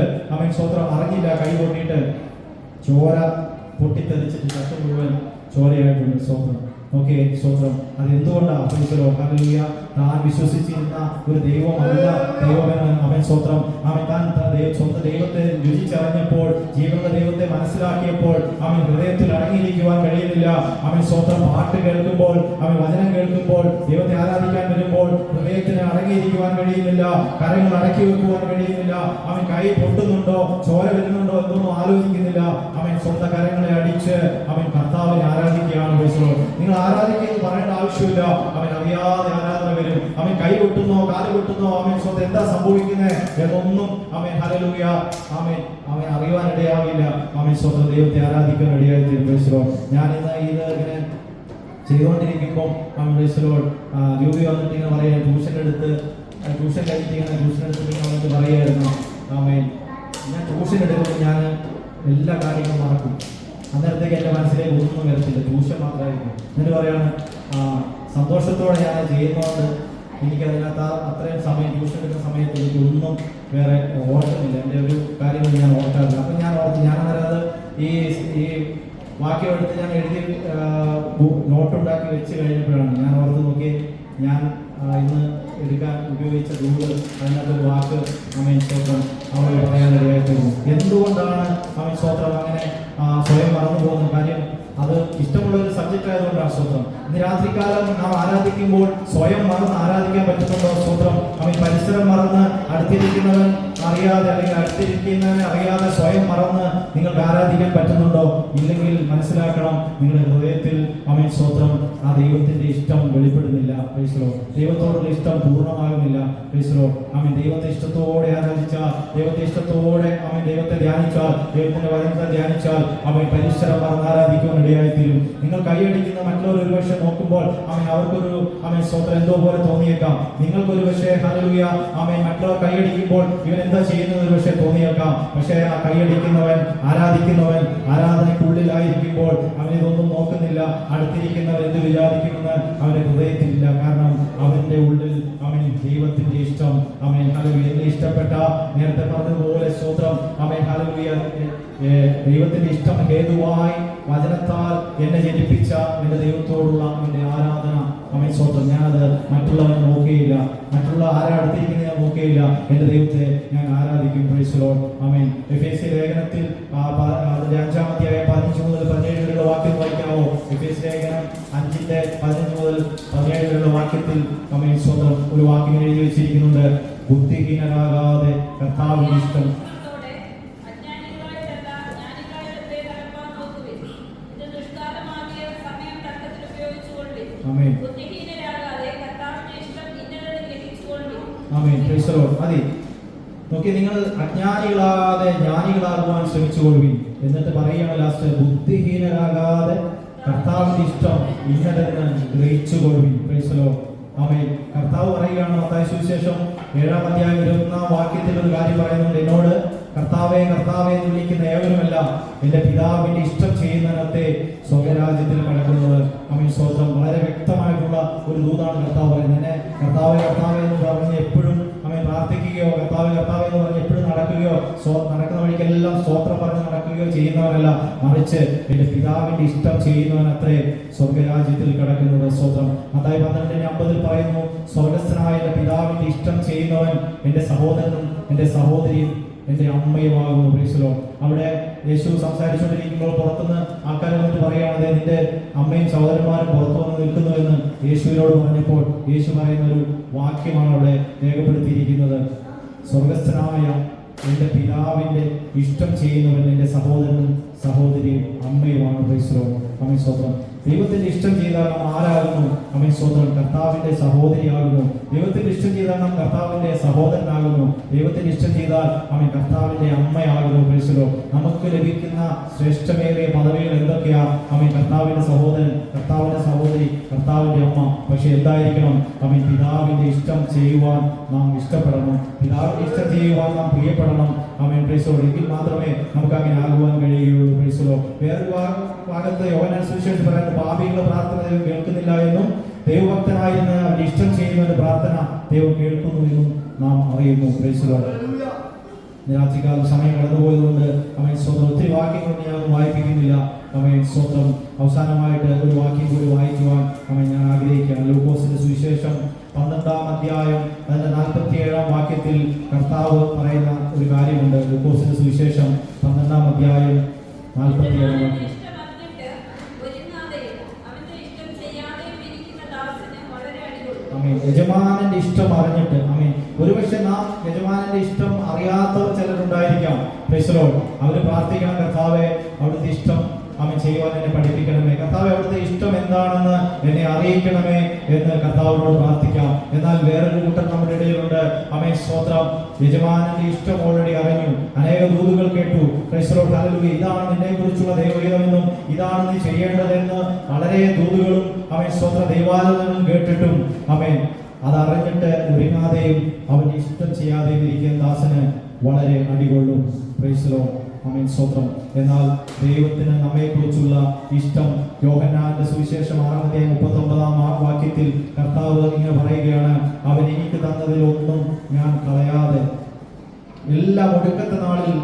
സ്വത്രം അറിഞ്ഞില്ല, കൈ പൊട്ടിയിട്ട് ചോര പൊട്ടിത്തെറിച്ചിട്ട് ഷർട്ട് മുഴുവൻ ചോരയായിട്ടുണ്ട്. സ്വത്രം ഓക്കെ, സ്വത്രം അതെന്തുകൊണ്ടാണ്? താൻ വിശ്വസിച്ചിരുന്ന ഒരു ദൈവമല്ല ദൈവമെന്ന് സ്വത്രം താൻ സ്വന്തം ദൈവത്തെ രുചിച്ചറിഞ്ഞപ്പോൾ, ജീവനുള്ള ദൈവത്തെ മനസ്സിലാക്കിയപ്പോൾ ഹൃദയത്തിൽ അടങ്ങിയിരിക്കുവാൻ കഴിയുന്നില്ല. സ്വത്രം പാട്ട് കേൾക്കുമ്പോൾ, വചനം കേൾക്കുമ്പോൾ, ദൈവത്തെ ആരാധിക്കാൻ വരുമ്പോൾ ഹൃദയത്തിന് അടങ്ങിയിരിക്കുവാൻ കഴിയുന്നില്ല, കരങ്ങൾ അടക്കി വെക്കുവാൻ കഴിയുന്നില്ല. കൈ പൊട്ടുന്നുണ്ടോ, ചോര വരുന്നുണ്ടോ എന്നൊന്നും ആലോചിക്കുന്നില്ല. സ്വന്തം കരങ്ങളെ അടിച്ച് കർത്താവിനെ ആരാധിക്കുകയാണ്. നിങ്ങൾ ആരാധിക്കുന്നത് പറയേണ്ട ആവശ്യമില്ല. അറിയാതെ ആരാധന വരും. കൈ കൊട്ടുന്നോ കാല് കൊട്ടുന്നോ സ്വന്തം എന്താ സംഭവിക്കുന്നത് എന്നൊന്നും ഹല്ലേലൂയ അറിയുവാൻ ഇടയാവില്ല. സ്വന്തം ദൈവത്തെ ആരാധിക്കാൻ ഇടയായി തീരും. ഞാൻ ഇന്ന് ഇത് ഇങ്ങനെ ചെയ്തുകൊണ്ടിരിക്കുമ്പോൾ രൂപി വന്നിട്ട് ഇങ്ങനെ പറയാ, ട്യൂഷൻ കഴിഞ്ഞിട്ട് വന്നിട്ട് പറയായിരുന്നു, ഞാൻ ട്യൂഷൻ എടുക്കുമ്പോൾ ഞാൻ എല്ലാ കാര്യങ്ങളും മറക്കും. അന്നേരത്തേക്ക് എൻ്റെ മനസ്സിലേക്ക് ഒന്നും വരത്തില്ല, ട്യൂഷൻ മാത്രമായിരിക്കും. എന്നിട്ട് പറയാണ്, സന്തോഷത്തോടെ ഞാൻ ചെയ്യുന്നതുകൊണ്ട് എനിക്കതിനകത്ത് അത്രയും സമയം ട്യൂഷൻ എടുക്കുന്ന സമയത്ത് എനിക്കൊന്നും വേറെ ഓർക്കുന്നില്ല, എൻ്റെ ഒരു കാര്യങ്ങൾ ഞാൻ ഓർക്കാറില്ല. അപ്പം ഞാനന്നേരം അത് ഈ വാക്യം എടുത്ത് ഞാൻ എഴുതി നോട്ടുണ്ടാക്കി വെച്ച് കഴിഞ്ഞപ്പോഴാണ് ഞാൻ ഓർത്ത് നോക്കി, ഞാൻ ഇന്ന് എടുക്കാൻ ഉപയോഗിച്ച ദൂത് അതിനകത്തൊരു വാക്ക് ആമേൻ സ്തോത്രം അവർ പറയാനിടയായിത്തീരുന്നു. എന്തുകൊണ്ടാണ് ആമേൻ സ്തോത്രം അങ്ങനെ സ്വയം മറന്നു പോകുന്ന കാര്യം? അത് ഇഷ്ടമുള്ള ഒരു സബ്ജക്റ്റ് ആയതുകൊണ്ടാണ് സ്തോത്രം. ഇന്ന് രാത്രികാലം നാം ആരാധിക്കുമ്പോൾ സ്വയം മറന്ന് ആരാധിക്കാൻ പറ്റുന്നുണ്ടോ സ്തോത്രം? അവൻ പരിസരം മറന്ന് അടുത്തിരിക്കുന്നവൻ അറിയാതെ അല്ലെങ്കിൽ അടുത്തിരിക്കുന്നവനെ അറിയാതെ സ്വയം മറന്ന് നിങ്ങൾക്ക് ആരാധിക്കാൻ പറ്റുന്നുണ്ടോ? ഇല്ലെങ്കിൽ മനസ്സിലാക്കണം, നിങ്ങളുടെ ഹൃദയത്തിൽ അവൻ സ്തോത്രം ആ ദൈവത്തിന്റെ ഇഷ്ടം വെളിപ്പെടുന്നില്ല. പ്രൈസ്ലോ, ദൈവത്തോടുള്ള ഇഷ്ടം പൂർണ്ണമാകുന്നില്ല. പ്രൈസ്ലോ, അവൻ ദൈവത്തെ ഇഷ്ടത്തോടെ ആരാധിച്ചാൽ, ദൈവത്തെ ഇഷ്ടത്തോടെ അവൻ ദൈവത്തെ ധ്യാനിച്ചാൽ, ദൈവത്തിന്റെ വചനത്തെ ധ്യാനിച്ചാൽ അവൻ പരിസരം മറന്ന് ആരാധിക്കുവാൻ ഇടയായിത്തീരും. നിങ്ങൾ കൈയടിക്കുന്ന മറ്റുള്ളവർ ഒരുപക്ഷെ നോക്കുമ്പോൾ അവർക്കൊരു സ്തോത്രം എന്തോ പോലെ തോന്നിയേക്കാം. നിങ്ങൾക്കൊരു പക്ഷേ ഹല്ലേലൂയ മറ്റുള്ളവർ കൈയടിക്കുമ്പോൾ ഇവൻ എന്താ ചെയ്യുന്നത് ഒരു പക്ഷേ തോന്നിയേക്കാം. പക്ഷേ ആ കൈയടിക്കുന്നവൻ, ആരാധിക്കുന്നവൻ ആരാധനയ്ക്കുള്ളിലായിരിക്കുമ്പോൾ അവനിതൊന്നും നോക്കുന്നില്ല. അടുത്തിരിക്കുന്നവർ എന്ത് വിചാരിക്കുമെന്ന് അവന്റെ ഹൃദയത്തിലില്ല. കാരണം അവന്റെ ഉള്ളിൽ അവൻ ദൈവത്തിന്റെ ഇഷ്ടം, അവൻ ഹല്ലേലൂയ എന്നെ ഇഷ്ടപ്പെട്ട, നേരത്തെ പറഞ്ഞതുപോലെ സ്തോത്രം ഹല്ലേലൂയ ദൈവത്തിന്റെ ഇഷ്ടം ഹേതുവായി വചനത്താൽ എന്നെ ജനിപ്പിച്ച എന്റെ ദൈവത്തോടുള്ള എന്റെ ആരാധന അവൻ സ്തോത്രം. ഞാനത് മറ്റുള്ളവനെ നോക്കുകയില്ല, മറ്റുള്ള ആരാടുത്തിരിക്കുന്ന ഞാൻ നോക്കുകയില്ല, എന്റെ ദൈവത്തെ ഞാൻ ആരാധിക്കും. Praise Lord. ആമേൻ. എഫേസ്യ ലേഖനത്തിൽ അതിന്റെ 5-ാം അധ്യായം 15 മുതൽ 17 വരെയുള്ള വാക്യം വായിക്കാവോ? എഫേസ്യ ലേഖനം 5-ന്റെ 15 മുതൽ 17 വരെയുള്ള വാക്യത്തിൽ ആമേൻ സ്തോത്രം ഒരു വാക്യം എഴുതി വെച്ചിരിക്കുന്നുണ്ട്. ബുദ്ധിഹീനരാകാതെ കർത്താവിന്റെ ഇഷ്ടം മതി. നോക്കി, നിങ്ങൾ അജ്ഞാനികളാതെ ജ്ഞാനികളാകുവാൻ ശ്രമിച്ചുകൊള്ളുവിൻ. എന്നിട്ട് പറയുകയാണ് ലാസ്റ്റ്, ബുദ്ധിഹീനരാകാതെ കർത്താവിന്റെ ഇഷ്ടം ഇന്നതെന്ന് ഗ്രഹിച്ചുകൊള്ളുവിൻ. Praise the Lord. ആമേൻ. കർത്താവ് പറയുകയാണ് മത്തായി സുവിശേഷം 7-ാം അധ്യായം 21-ാം വാക്യത്തിൽ ഒരു കാര്യം പറയുന്നുണ്ട്. എന്നോട് കർത്താവേ കർത്താവേ എന്ന് വിളിക്കുന്ന ഏവരുമല്ല എന്റെ പിതാവിന്റെ ഇഷ്ടം ചെയ്യുന്നതിനകത്തെ സ്വർഗ്ഗരാജ്യത്തിൽ കടക്കുന്നത്. ആമേൻ സ്തോത്രം. വളരെ വ്യക്തമായിട്ടുള്ള ഒരു ദൂതാണ് കർത്താവ് പറയുന്നത്. എന്നെ കർത്താവേ കർത്താവേ എന്ന് പറഞ്ഞ് എപ്പോഴും അവൻ പ്രാർത്ഥിക്കുകയോ കർത്താവേ കർത്താവേ എന്ന് പറഞ്ഞ് എപ്പോഴും നടക്കുകയോ നടക്കുന്ന വഴിക്കെല്ലാം സ്തോത്രം പറഞ്ഞ് നടക്കുകയോ ചെയ്യുന്നവനല്ല, മറിച്ച് എന്റെ പിതാവിന്റെ ഇഷ്ടം ചെയ്യുന്നവനത്രേ സ്വർഗ്ഗരാജ്യത്തിൽ കിടക്കുന്നത്. സ്തോത്രം. മത്തായി 12:50 പറയുന്നു, സ്വർഗ്ഗസ്ഥനായ എന്റെ പിതാവിന്റെ ഇഷ്ടം ചെയ്യുന്നവൻ എന്റെ സഹോദരനും എന്റെ സഹോദരിയും എന്റെ അമ്മയുമാകുന്നു. Praise Lord. അവിടെ യേശു സംസാരിച്ചുകൊണ്ടിരിക്കുമ്പോൾ പുറത്തുനിന്ന് ആൾക്കാർ വന്നിട്ട് പറയുകയാണത്, നിന്റെ അമ്മയും സഹോദരന്മാരും പുറത്തു വന്ന് നിൽക്കുന്നു എന്ന് യേശുവിനോട് പറഞ്ഞപ്പോൾ യേശു പറയുന്ന ഒരു വാക്യമാണ് അവിടെ രേഖപ്പെടുത്തിയിരിക്കുന്നത്. സ്വർഗസ്ഥനായ എന്റെ പിതാവിന്റെ ഇഷ്ടം ചെയ്യുന്നവൻ എന്റെ സഹോദരനും സഹോദരിയും അമ്മയുമാണ്. Praise Lord. ആമേൻ സ്തോത്രം. ദൈവത്തിന്റെ ഇഷ്ടം ചെയ്താൽ നാം ആരാകുന്നു? ആമേൻ സ്തോത്രം. കർത്താവിന്റെ സഹോദരിയാകുന്നു. ദൈവത്തിന്റെ ഇഷ്ടം ചെയ്താൽ നാം കർത്താവിന്റെ സഹോദരനാകുന്നു. ദൈവത്തിന്റെ ഇഷ്ടം ചെയ്താൽ ആമേൻ കർത്താവിന്റെ അമ്മയാകുന്നു. Price the Lord. നമുക്ക് ലഭിക്കുന്ന ശ്രേഷ്ഠമേറിയ പദവികൾ എന്തൊക്കെയാ? ആമേൻ കർത്താവിന്റെ സഹോദരൻ, കർത്താവിന്റെ സഹോദരി, കർത്താവിന്റെ അമ്മ. പക്ഷെ എന്തായിരിക്കണം? ആമേൻ പിതാവിന്റെ ഇഷ്ടം ചെയ്യുവാൻ നാം ഇഷ്ടപ്പെടണം. പിതാവിന്റെ ഇഷ്ടം ചെയ്യുവാൻ നാം പ്രിയപ്പെടണം. ആമേൻ പ്രൈസ് ദി ലോർഡ്. എങ്കിൽ മാത്രമേ നമുക്ക് അങ്ങനെ ആകുവാൻ കഴിയുകയുള്ളൂ. Price the Lord. വേറൊരു ഭാഗത്ത് യോഹന്നാൻ സുവിശേഷം പറയുന്നത്, പാപികളുടെ പ്രാർത്ഥന ദൈവം കേൾക്കുന്നില്ല എന്നും ദൈവഭക്തനായിരുന്ന അവന്റെ ഇഷ്ടം ചെയ്യുന്നവന്റെ പ്രാർത്ഥന ദൈവം കേൾക്കുന്നു എന്നും നാം അറിയുന്നു. Price the Lord. രാത്രികാലം സമയം കടന്നുപോയതുകൊണ്ട് അവൻ സ്തോത്രം ഒത്തിരി വാക്യങ്ങൾ ഞാൻ വായിപ്പിക്കുന്നില്ല. അവൻ സ്തോത്രം അവസാനമായിട്ട് ഒരു വാക്യം കൂടി വായിക്കുവാൻ അവൻ ഞാൻ ആഗ്രഹിക്കുകയാണ്. ലൂക്കോസിന്റെ സുവിശേഷം 12-ാം അധ്യായം അതിന്റെ 47-ാം വാക്യത്തിൽ കർത്താവ് പറയുന്ന ഒരു കാര്യമുണ്ട്. ലൂക്കോസിന്റെ സുവിശേഷം 12-ാം അധ്യായം 47-ാം വാക്യം. യജമാനന്റെ ഇഷ്ടം അറിഞ്ഞിട്ട്, ആമേൻ. ഒരുപക്ഷെ നാം യജമാനന്റെ ഇഷ്ടം അറിയാത്തവർ ചിലരുണ്ടായിരിക്കാം. Price the Lord. അവര് പ്രാർത്ഥിക്കണം, കർത്താവേ അവിടുത്തെ ഇഷ്ടം ആമേൻ ചെയ്യുവാൻ എന്നെ പഠിപ്പിക്കണമേ, കർത്താവേ അവിടുത്തെ ഇഷ്ടം എന്താണെന്ന് എന്നെ അറിയിക്കണമേ എന്ന് കർത്താവിനോട് പ്രാർത്ഥിക്കാം. എന്നാൽ വേറൊരു കൂട്ടർ നമ്മുടെ ഇടയിലുണ്ട്. ആമേൻ സ്തോത്രം. യജമാനന്റെ ഇഷ്ടം ഓൾറെഡി അറിഞ്ഞു, അനേക ദൂതുകൾ കേട്ടു. Price the Lord. ഹല്ലേലൂയ. ഇതാണ് നിന്നെ കുറിച്ചുള്ള ദൈവഹിതമെന്നും ഇതാണ് നീ ചെയ്യേണ്ടതെന്ന് വളരെ ദൂതുകളും ആമേൻ സ്തോത്ര ദൈവാലയങ്ങളും കേട്ടിട്ടും ആമേൻ അതറിഞ്ഞിട്ട് ഒരുങ്ങാതെയും അവന്റെ ഇഷ്ടം ചെയ്യാതെയും ഇരിക്കുന്ന ദാസന് വളരെ അടികൊള്ളും. Praise the Lord. ആമേൻ സ്തോത്രം. എന്നാൽ ദൈവത്തിന് നമ്മെക്കുറിച്ചുള്ള ഇഷ്ടം യോഹന്നാന്റെ സുവിശേഷം 6-ാം അധ്യായം 39-ാം വാക്യത്തിൽ കർത്താവ് ഇങ്ങനെ പറയുകയാണ്, അവൻ എനിക്ക് തന്നതിൽ ഒന്നും ഞാൻ കളയാതെ എല്ലാം ഒടുക്കത്തെ നാളിൽ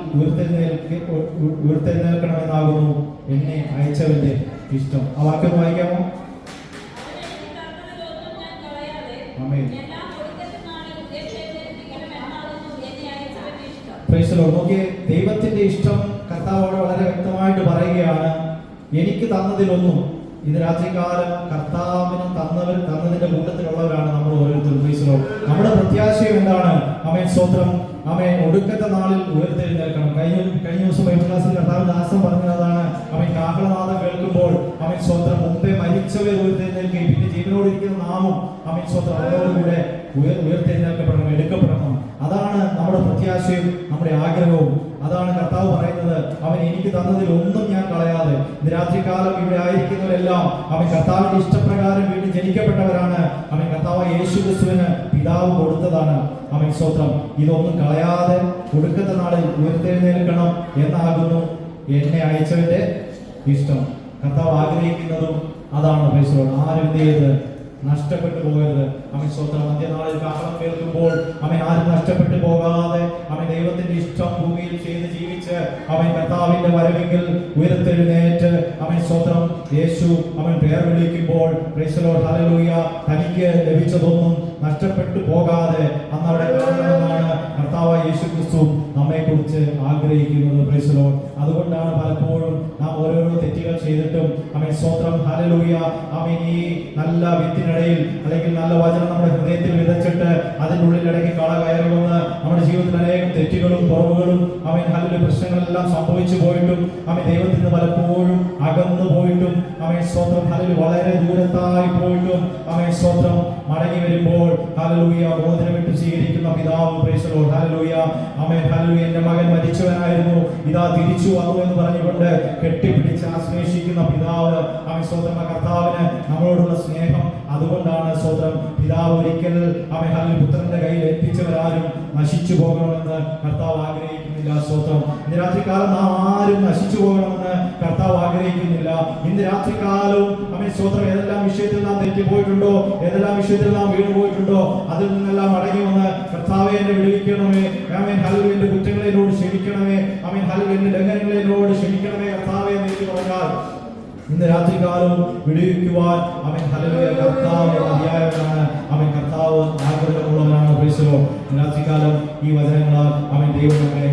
ഉയർത്തെഴുന്നേൽക്കണമെന്നാകുന്നു എന്നെ അയച്ചവന്റെ ഇഷ്ടം. ആ വാക്യം വായിക്കാമോ? ആമേൻ. എല്ലാം ഒടുക്കത്തെ നാളിൽ ഉയർത്തെഴുന്നേൽപ്പിക്കണം എന്നാകുന്നു എന്നെ അയച്ചവന്റെ ഇഷ്ടം. Price the Lord. നോക്കിയേ, ദൈവത്തിന്റെ ഇഷ്ടം കർത്താവോട് വളരെ വ്യക്തമായിട്ട് പറയുകയാണ്. എനിക്ക് തന്നതിലൊന്നും, ഇത് രാത്രികാലം കർത്താവിന് തന്നതിന്റെ കൂട്ടത്തിലുള്ളവരാണ് നമ്മൾ ഓരോരുത്തരും. Price the Lord. നമ്മുടെ പ്രത്യാശയം എന്താണ്? ആമേൻ, സ്തോത്രം. ആമേൻ, ഒടുക്കത്തെ നാളിൽ ഉയർത്തെഴുന്നേൽക്കണം. കഴിഞ്ഞ ദിവസം ബൈബിൾ ക്ലാസ്സിൽ കർത്താവ് ദാസൻ പറഞ്ഞതാണ്, ആമേൻ, കാഹളനാദം കേൾക്കുമ്പോൾ ആമേൻ, സ്തോത്രം, മുമ്പേ മരിച്ചവർ ഉയർത്തെഴുന്നേൽക്കുകയും പിന്നെ ജീവനോടിരിക്കുന്ന നാമും ആമേൻ, സ്തോത്രം, അവരോടുകൂടെ ഉയർത്തെഴുന്നേൽക്കപ്പെടണം, എടുക്കപ്പെടണം. അതാണ് നമ്മുടെ പ്രത്യാശയും നമ്മുടെ ആഗ്രഹവും. അതാണ് കർത്താവ് പറയുന്നത്, അവൻ എനിക്ക് തന്നതിൽ ഒന്നും ഞാൻ കളയാതെ. ഇന്ന് രാത്രികാലം ഇവിടെ ആയിരിക്കുന്നവരെല്ലാം അവൻ കർത്താവിന്റെ ഇഷ്ടപ്രകാരം വീണ്ടും ജനിക്കപ്പെട്ടവരാണ്. അവൻ കർത്താവ് യേശു ക്രിസ്തുവിന് പിതാവ് കൊടുത്തതാണ്. അവൻ സ്തോത്രം, ഇതൊന്നും കളയാതെ ഒടുക്കത്തെ നാളിൽ ഉയർത്തെഴുന്നേൽക്കണം എന്നാകുന്നു എന്നെ അയച്ചവന്റെ ഇഷ്ടം. കർത്താവ് ആഗ്രഹിക്കുന്നതും അതാണ്. Price the Lord. ആരും എന്ത് ചെയ്ത് നഷ്ടപ്പെട്ടു പോകരുത്. അവൻ സ്വന്തം അന്ത്യനാളിൽ കാഹളം കേൾക്കുമ്പോൾ അവൻ ആരും നഷ്ടപ്പെട്ടു പോകാതെ അവൻ ദൈവത്തിന്റെ ഇഷ്ടം ഭൂമിയിൽ ചെയ്ത് ജീവിച്ച് അവൻ കർത്താവിന്റെ വരവെങ്കിൽ ഉയർത്തെഴുന്നേറ്റ് അവൻ സ്വന്തം യേശു അവൻ പേർ വിളിക്കുമ്പോൾ പ്രൈസ് ദി ലോർഡ്, ഹല്ലേലൂയ, തനിക്ക് ലഭിച്ചതൊന്നും നഷ്ടപ്പെട്ടു പോകാതെ അന്ന് അവിടെ കാണണമെന്നാണ് കർത്താവായ യേശു ക്രിസ്തു നമ്മെ കുറിച്ച് ആഗ്രഹിക്കുന്നത്. Price the Lord. അതുകൊണ്ടാണ് പലപ്പോഴും നാം ഓരോരോ തെറ്റുകൾ ചെയ്തിട്ടും അവൻ സ്വന്തം, ഹല്ലേലൂയ, അവൻ ഈ നല്ല വിത്തിനിടയിൽ അല്ലെങ്കിൽ നല്ല വചനം നമ്മുടെ ഹൃദയത്തിൽ വിതച്ചിട്ട് അതിൻ്റെ ഉള്ളിലിടയ്ക്ക് കള കയറി വന്ന് നമ്മുടെ ജീവിതത്തിൽ അനേകം തെറ്റുകളും കുറവുകളും അവൻ ഹല്ലേലൂയ പ്രശ്നങ്ങളെല്ലാം സംഭവിച്ചു പോയിട്ടും അവൻ ദൈവത്തിൽ നിന്ന് പലപ്പോഴും അകന്നു പോയിട്ടും അവൻ സ്വന്തം, ഹല്ലേലൂയ, വളരെ ദൂരത്തായി പോയിട്ടും അവൻ സ്വന്തം മടങ്ങി വരുമ്പോൾ ഹല്ലേലൂയ മോചനമിട്ട് സ്വീകരിക്കുന്ന പിതാവ്. Price the Lord. Hallelujah. Amen. Hallelujah. എൻ്റെ മകൻ മരിച്ചവനായിരുന്നു, ഇതാ തിരിച്ചു വന്നു എന്ന് പറഞ്ഞുകൊണ്ട് കെട്ടിപ്പിടിച്ച് ആശ്ലേഷിക്കുന്ന പിതാവ്. അവൻ സ്വന്തം കർത്താവിന് നമ്മളോടുള്ള സ്നേഹം. അതുകൊണ്ടാണ് സ്വന്തം പിതാവ് ഒരിക്കൽ അവൻ ഹല്ലേലൂയ പുത്രന്റെ കയ്യിൽ ഏൽപ്പിച്ചവരാരും നശിച്ചു പോകണമെന്ന് കർത്താവ് ആഗ്രഹിക്കുന്നില്ല. സ്വന്തം ഇന്ന് രാത്രികാലം നാം ആരും നശിച്ചു പോകണമെന്ന് കർത്താവ് ആഗ്രഹിക്കുന്നില്ല. ഇന്ന് രാത്രികാലവും അവൻ സ്വന്തം ഏതെല്ലാം വിഷയത്തിൽ നാം തെറ്റിപ്പോയിട്ടുണ്ടോ, ഏതെല്ലാം വിഷയത്തിൽ നാം വീണുപോയിട്ടുണ്ടോ, അതിൽ നിന്നെല്ലാം മടങ്ങി വന്ന് കർത്താവെ എന്നെ വിടുവിക്കണമേ, ആമേൻ, ഹല്ലേലൂയ, എന്റെ കുറ്റങ്ങളോട് ക്ഷമിക്കണമേ, ആമേൻ, ഹല്ലേലൂയ, എന്റെ ലംഘനങ്ങളോട് ക്ഷമിക്കണമേ കർത്താവെ എന്ന് എനിക്ക് പറഞ്ഞാൽ ഇന്ന് രാത്രികാലവും വിടുവിക്കുവാൻ അവൻ ഹല്ലേലൂയ കർത്താവ് മതിയായവനാണ്. അവൻ കർത്താവ് ആഗ്രഹമുള്ളവനാണ്. Praise the Lord. രാത്രികാലം ഈ വചനങ്ങളാൽ അവൻ ദൈവം നമ്മെ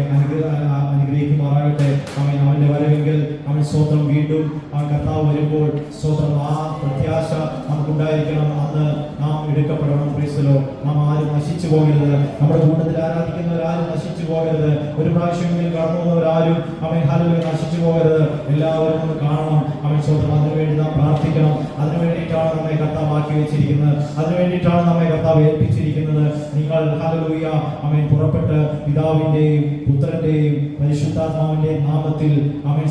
അനുഗ്രഹിക്കുമാറാകട്ടെ. അവൻ അവന്റെ വരവെങ്കിൽ അവൻ സ്തോത്രം വീണ്ടും അവൻ കർത്താവ് വരുമ്പോൾ സ്തോത്രം ആ പ്രത്യാശ നമുക്കുണ്ടായിരിക്കണം. അന്ന് നാം എടുക്കപ്പെടണം. Price the Lord. നാം ആരും നശിച്ചു പോകരുത്. നമ്മുടെ കൂട്ടത്തിൽ ആരാധിക്കുന്നവരാരും നശിച്ചു പോകരുത്. ഒരു പ്രാവശ്യമെങ്കിലും കടന്നു പോകുന്നവരാരും അവൻ ഹല്ലേലൂയ നശിച്ചു പോകരുത്. എല്ലാവരും ഒന്ന് കാണണം. അവൻ സ്വന്തം അതിനുവേണ്ടി നാം പ്രാർത്ഥിക്കണം. അതിനു വേണ്ടിയിട്ടാണ് നമ്മെ കർത്താവ് ആക്കി വെച്ചിരിക്കുന്നത്. അതിനു വേണ്ടിയിട്ടാണ് നമ്മെ കർത്താവ് ഏൽപ്പിച്ചിരിക്കുന്നത്. നിങ്ങൾ ഹല്ലേലൂയ അവൻ പുറപ്പെട്ട് പിതാവിന്റെയും പുത്രന്റെയും പരിശുദ്ധാത്മാവിന്റെയും നാമത്തിൽ അവൻ